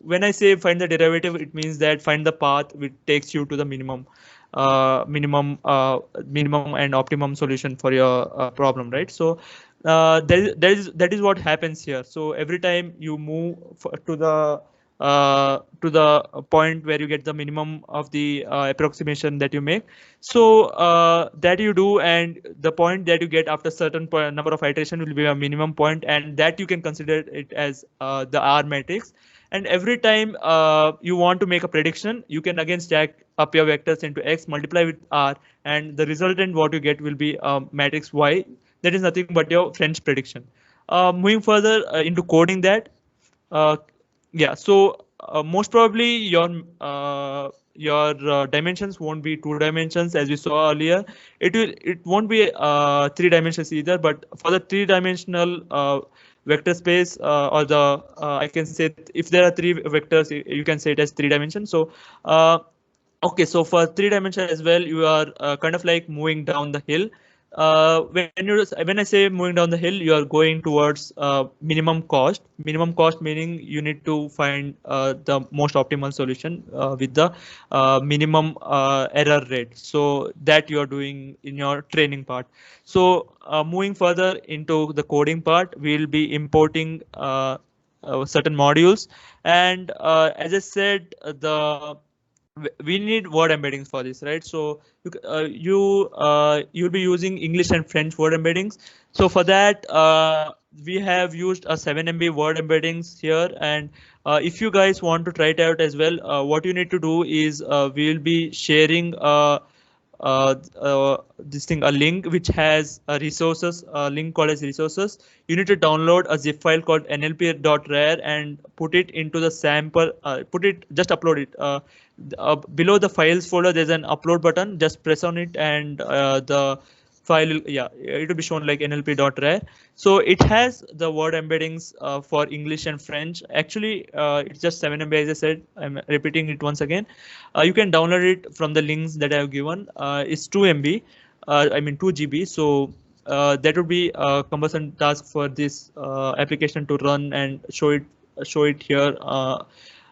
when I say find the derivative, it means that find the path which takes you to the minimum and optimum solution for your problem, right? So that is what happens here. So every time you move to the point where you get the minimum of the approximation that you make, so that you do, and the point that you get after certain number of iteration will be a minimum point, and that you can consider it as the R matrix. And every time you want to make a prediction, you can again stack up your vectors into X, multiply with R, and the resultant what you get will be matrix Y. That is nothing but your French prediction. Moving further into coding that, yeah. So most probably your dimensions won't be 2 dimensions as we saw earlier. It won't be 3 dimensions either. But for the 3-dimensional vector space, or the I can say if there are 3 vectors, you can say it as 3 dimensions. So okay, so for 3 dimension as well, you are kind of like moving down the hill. When I say moving down the hill, you are going towards minimum cost. Minimum cost meaning you need to find the most optimal solution with the minimum error rate. So that you are doing in your training part. So moving further into the coding part, we'll be importing certain modules, and as I said, we need word embeddings for this, right? So you'll be using English and French word embeddings. So for that, we have used a 7 MB word embeddings here, and if you guys want to try it out as well, what you need to do is we will be sharing this thing, a link which has resources, a link called as resources. You need to download a zip file called nlp.rar and put it into the sample. Just upload it. Below the files folder, there's an upload button. Just press on it, and the file, it will be shown like nlp.rar. So it has the word embeddings for English and French. Actually, it's just 7 MB, as I said. I'm repeating it once again. You can download it from the links that I have given. It's 2 MB, 2 GB. So that would be a cumbersome task for this application to run and show it here.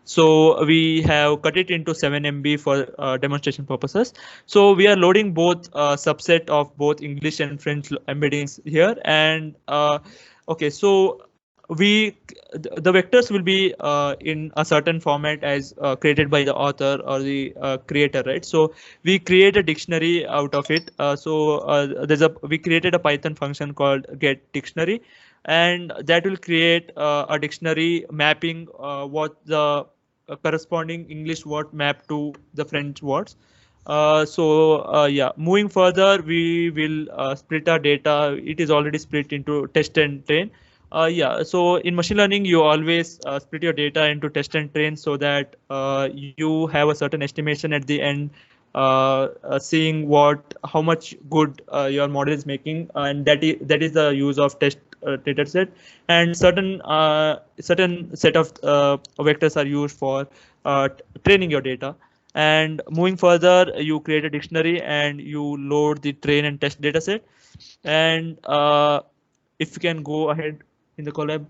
So we have cut it into 7 MB for demonstration purposes. So we are loading both subset of both English and French embeddings here. And okay, so the vectors will be in a certain format as created by the author or the creator, right? So we create a dictionary out of it. We created a Python function called getDictionary, and that will create a dictionary mapping what the corresponding English word map to the French words. Moving further, we will split our data. It is already split into test and train. So in machine learning, you always split your data into test and train so that you have a certain estimation at the end, seeing how much good your model is making, and that is the use of test data set. And certain set of vectors are used for training your data. And moving further, you create a dictionary and you load the train and test data set. And if you can go ahead in the Colab.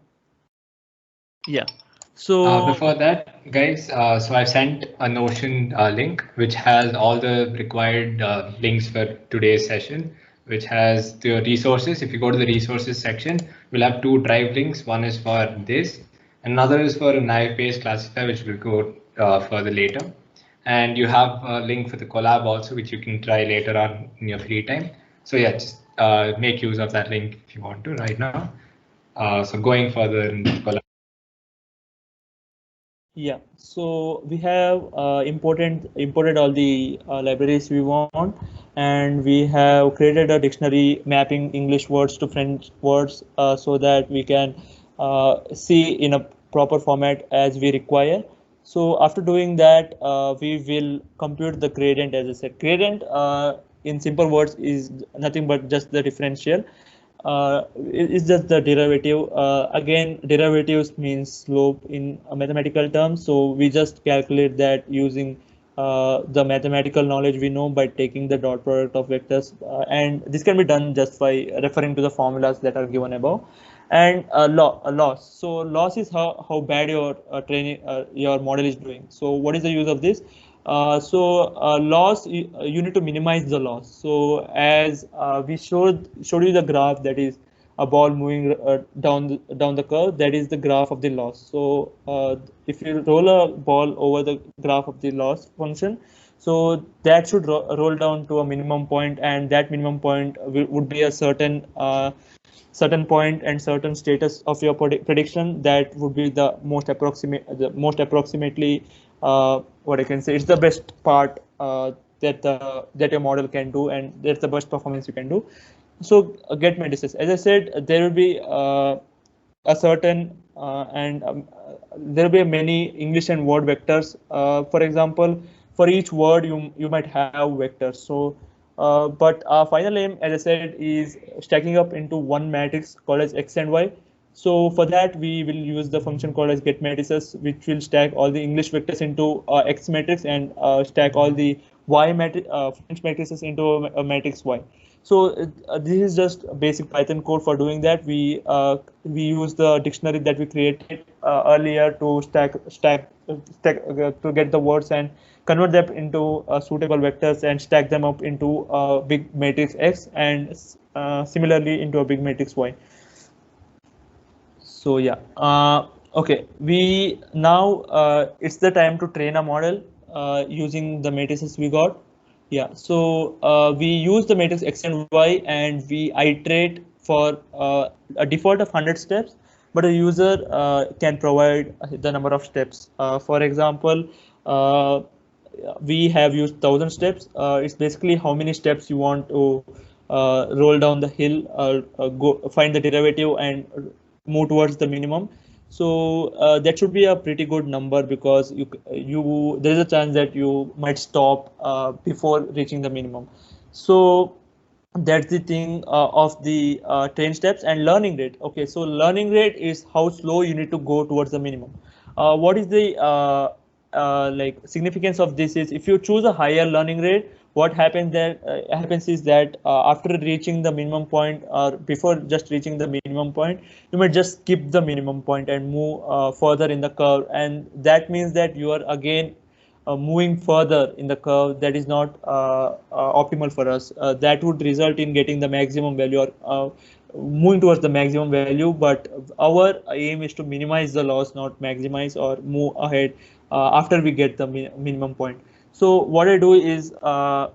Yeah. So before that, guys, so I've sent a Notion link which has all the required links for today's session, which has the resources. If you go to the resources section, we'll have 2 drive links. One is for this, another is for a naive-based classifier, which we'll go further later. And you have a link for the Colab also, which you can try later on in your free time. So yeah, just make use of that link if you want to right now. So going further in the Colab. Yeah, so we have imported all the libraries we want, and we have created a dictionary mapping English words to French words so that we can see in a proper format as we require. So after doing that, we will compute the gradient. As I said, gradient in simple words is nothing but just the differential. It's just the derivative. Again, derivatives means slope in mathematical terms. So we just calculate that using the mathematical knowledge we know by taking the dot product of vectors. And this can be done just by referring to the formulas that are given above. And loss. So loss is how bad your training your model is doing. So what is the use of this? Loss, you need to minimize the loss. So as we showed you the graph, that is a ball moving down the curve, that is the graph of the loss. So if you roll a ball over the graph of the loss function, so that should roll down to a minimum point, and that minimum point would be a certain point and certain status of your prediction. That would be the most approximately what I can say, it's the best part that your model can do, and that's the best performance you can do. So get matrices, as I said, there will be a certain there will be many English and word vectors. For example, for each word you might have vectors. So but our final aim, as I said, is stacking up into one matrix called as X and Y. So for that, we will use the function called as getMatrices, which will stack all the English vectors into X matrix and stack all the French matrices into a matrix Y. So this is just basic Python code for doing that. We use the dictionary that we created earlier to stack to get the words and convert them into suitable vectors and stack them up into a big matrix X and similarly into a big matrix Y. So yeah, okay. We now it's the time to train a model using the matrices we got. Yeah, so we use the matrix X and Y, and we iterate for a default of 100 steps, but a user can provide the number of steps. For example, we have used 1000 steps. It's basically how many steps you want to roll down the hill, go find the derivative and move towards the minimum. So that should be a pretty good number, because there is a chance that you might stop before reaching the minimum. So that's the thing of the train steps. And learning rate. Okay, so learning rate is how slow you need to go towards the minimum. What is the like significance of this is, if you choose a higher learning rate, what happens is that after reaching the minimum point, or before just reaching the minimum point, you might just skip the minimum point and move further in the curve, and that means that you are again moving further in the curve. That is not optimal for us. That would result in getting the maximum value, or moving towards the maximum value, but our aim is to minimize the loss, not maximize or move ahead after we get the minimum point. So what I do is I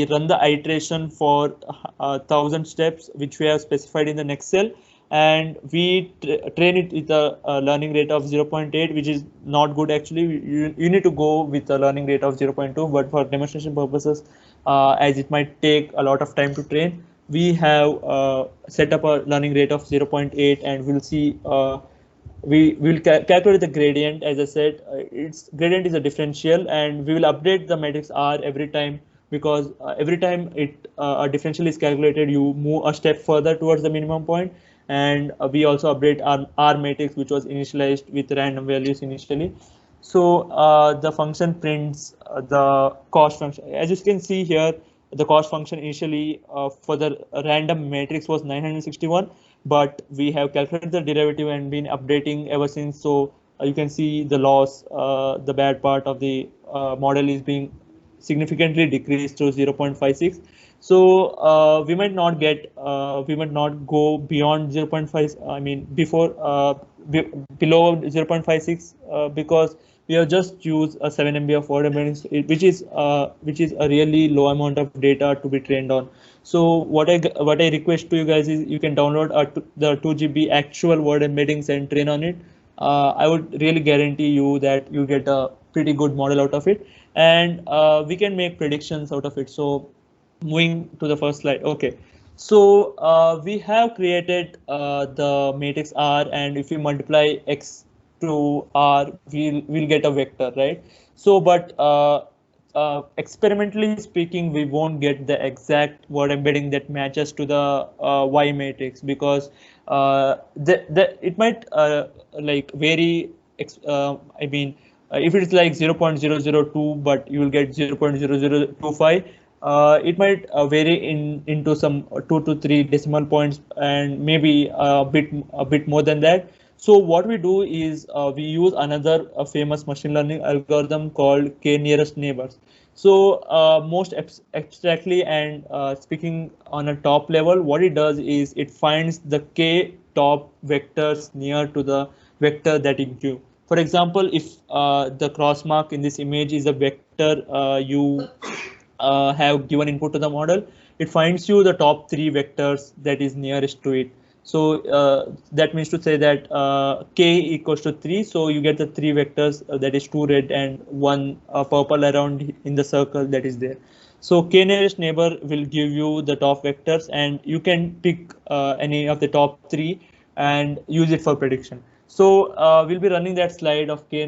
run the iteration for 1000 steps, which we have specified in the next cell, and we train it with a learning rate of 0.8, which is not good actually. You need to go with a learning rate of 0.2, but for demonstration purposes, as it might take a lot of time to train, we have set up a learning rate of 0.8, and we'll see we will calculate the gradient. As I said, its gradient is a differential, and we will update the matrix R every time, because every time a differential is calculated, you move a step further towards the minimum point. And we also update our R matrix, which was initialized with random values initially. So the function prints the cost function. As you can see here, the cost function initially for the random matrix was 961, but we have calculated the derivative and been updating ever since. So you can see the loss, the bad part of the model is being significantly decreased to 0.56. So we might not go beyond 0.5. I mean, before below 0.56 because we have just used a 7 MB of word embeddings, which is a really low amount of data to be trained on. So what I request to you guys is, you can download the 2 GB actual word embeddings and train on it. I would really guarantee you that you get a pretty good model out of it, and we can make predictions out of it. So moving to the first slide. Okay, so we have created the matrix R, and if we multiply X to R, we'll get a vector, right? So, but experimentally speaking, we won't get the exact word embedding that matches to the Y matrix, because it might like vary. I mean, if it's like 0.002, but you will get 0.0025. It might vary into some 2 to 3 decimal points, and maybe a bit more than that. So what we do is we use another famous machine learning algorithm called k-nearest neighbors. So most abstractly and speaking on a top level, what it does is it finds the k top vectors near to the vector that it gives. For example, if the cross mark in this image is a vector you have given input to the model, it finds you the top 3 vectors that is nearest to it. So that means to say that k equals to 3. So you get the 3 vectors, that is 2 red and 1 purple around in the circle that is there. So k nearest neighbor will give you the top vectors, and you can pick any of the top 3 and use it for prediction. So we'll be running that slide of k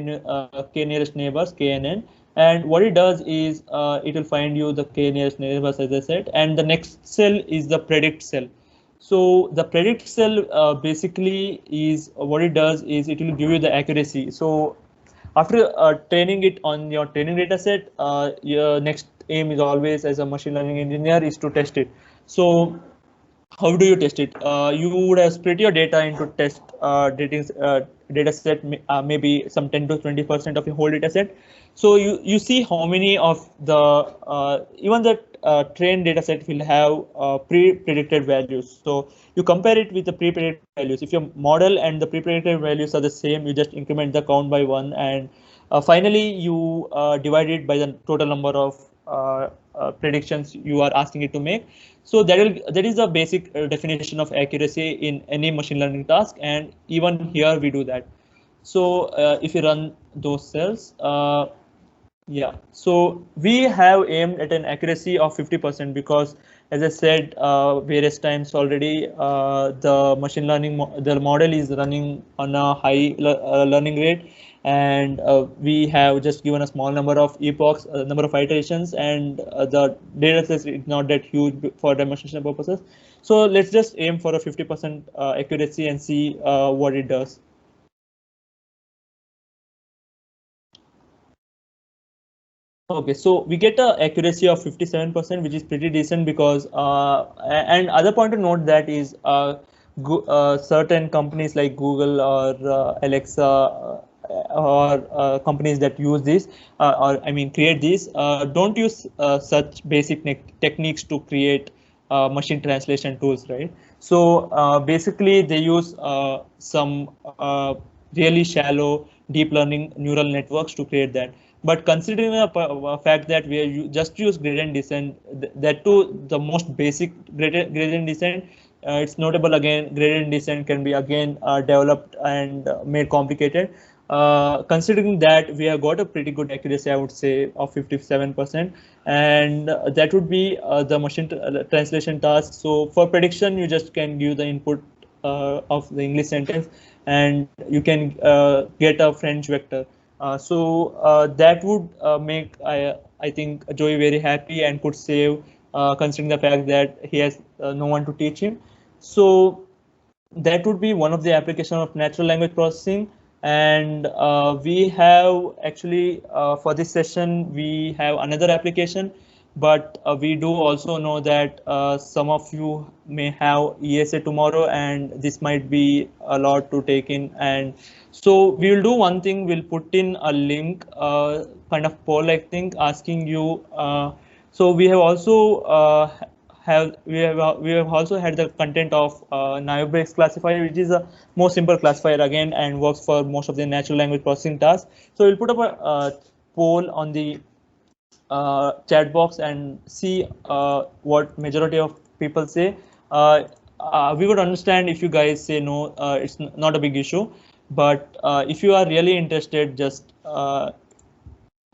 nearest neighbors, knn. And what it does is it will find you the k nearest neighbors, as I said, and the next cell is the predict cell. So the predict cell basically is what it does is it will give you the accuracy. So after training it on your training data set, your next aim is always, as a machine learning engineer, is to test it. So how do you test it? You would have split your data into test data set, maybe some 10 to 20% of your whole data set. So you see how many of the even the trained data set will have pre-predicted values. So you compare it with the pre-predicted values. If your model and the pre-predicted values are the same, you just increment the count by 1, and finally you divide it by the total number of predictions you are asking it to make. So that is the basic definition of accuracy in any machine learning task, and even here we do that. So if you run those cells, Yeah, so we have aimed at an accuracy of 50% because, as I said various times already, the machine learning the model is running on a high learning rate, and we have just given a small number of epochs, number of iterations, and the data set is not that huge for demonstration purposes. So let's just aim for a 50% accuracy and see what it does. Okay, so we get a accuracy of 57%, which is pretty decent because, and other point to note that is certain companies like Google or Alexa or companies that use this, or I mean create these, don't use such basic techniques to create machine translation tools, right? So basically they use some really shallow deep learning neural networks to create that. But considering the fact that we are just use gradient descent, that too the most basic gradient descent, it's notable again. Gradient descent can be again developed and made complicated. Considering that we have got a pretty good accuracy, I would say of 57%, and that would be the machine translation task. So for prediction, you just can give the input of the English sentence, and you can get a French vector. So that would make I think Joey very happy and could save, considering the fact that he has no one to teach him. So that would be one of the application of natural language processing. And we have actually for this session we have another application, but we do also know that some of you may have ESA tomorrow, and this might be a lot to take in. And so we will do one thing: we'll put in a link, kind of poll like thing, asking you. So we have also we have also had the content of Naive-Bayes classifier, which is a more simple classifier again and works for most of the natural language processing tasks. So we'll put up a poll on the chat box and see what majority of people say. We would understand if you guys say no, it's not a big issue. But if you are really interested, just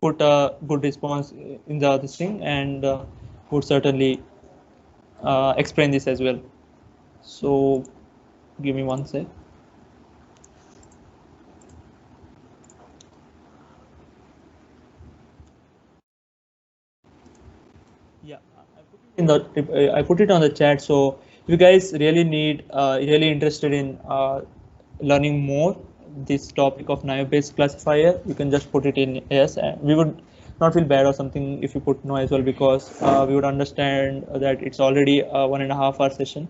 put a good response in the this thing, and would certainly explain this as well. So give me one sec. Yeah, I put it on the chat. So if you guys really need, really interested in learning more this topic of Naive-Bayes classifier, you can just put it in yes, and we would not feel bad or something if you put no as well, because we would understand that it's already a 1.5 hour session.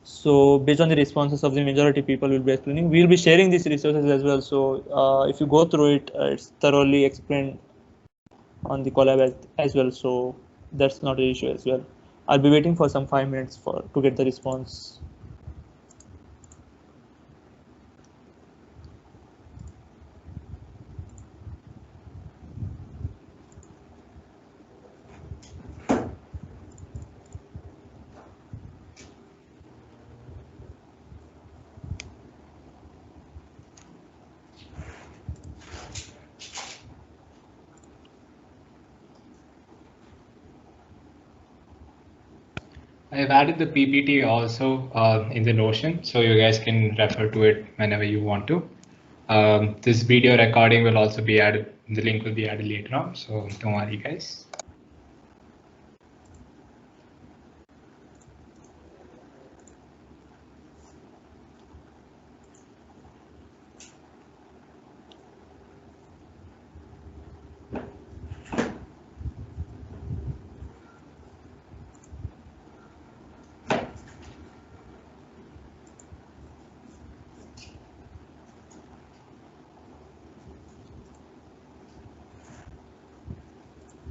So based on the responses of the majority people will be explaining, we'll be sharing these resources as well. So if you go through it, it's thoroughly explained on the collab as well. So that's not an issue as well. I'll be waiting for some 5 minutes to get the response. I've added the PPT also in the Notion, so you guys can refer to it whenever you want to. This video recording will also be added. The link will be added later on, so don't worry, guys.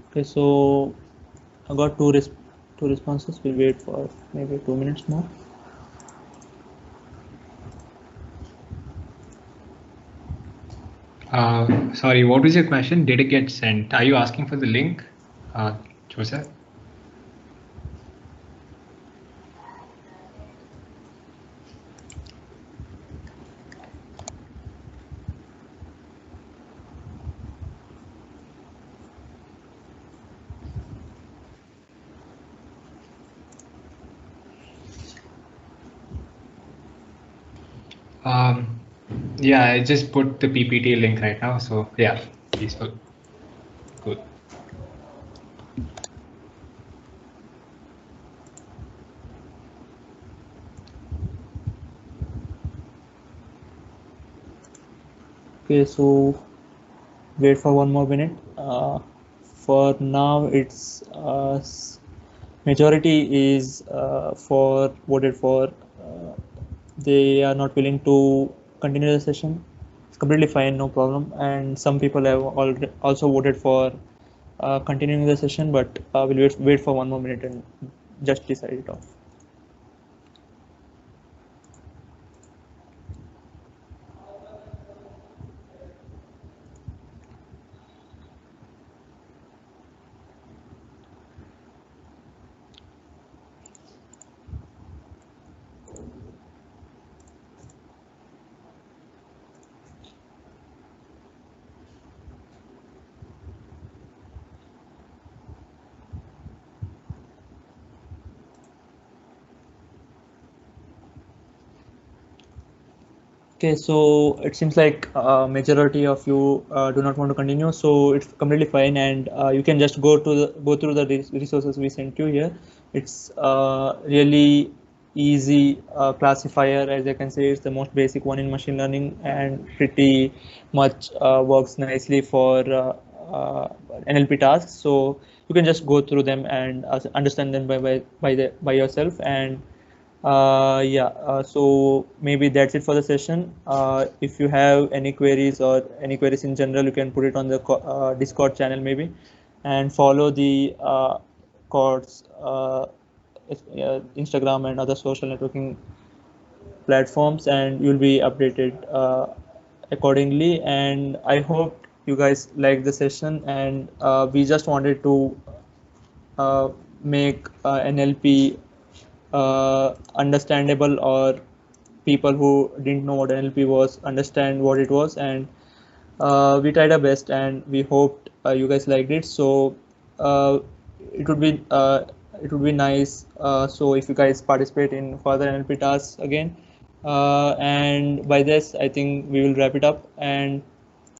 Okay, so I got two responses. We'll wait for maybe 2 minutes more. Sorry, what was your question? Did it get sent? Are you asking for the link, Joseph? Yeah, I just put the PPT link right now. So yeah, peaceful. Good. Okay, so wait for 1 more minute. For now, it's majority is for voted for. They are not willing to continue the session. It's completely fine, no problem. And some people have already also voted for continuing the session, but we'll wait for 1 more minute and just decide it off. Okay, so it seems like majority of you do not want to continue, so it's completely fine, and you can just go through the resources we sent you here. It's really easy classifier, as I can say. It's the most basic one in machine learning, and pretty much works nicely for NLP tasks. So you can just go through them and understand them by yourself. And yeah, so maybe that's it for the session. If you have any queries or any queries in general, you can put it on the Discord channel maybe, and follow the Code's Instagram and other social networking platforms, and you'll be updated accordingly. And I hope you guys like the session, and we just wanted to make NLP understandable, or people who didn't know what NLP was understand what it was. And we tried our best, and we hoped you guys liked it. So uh, it would be nice, so if you guys participate in further NLP tasks again. And by this, I think we will wrap it up. And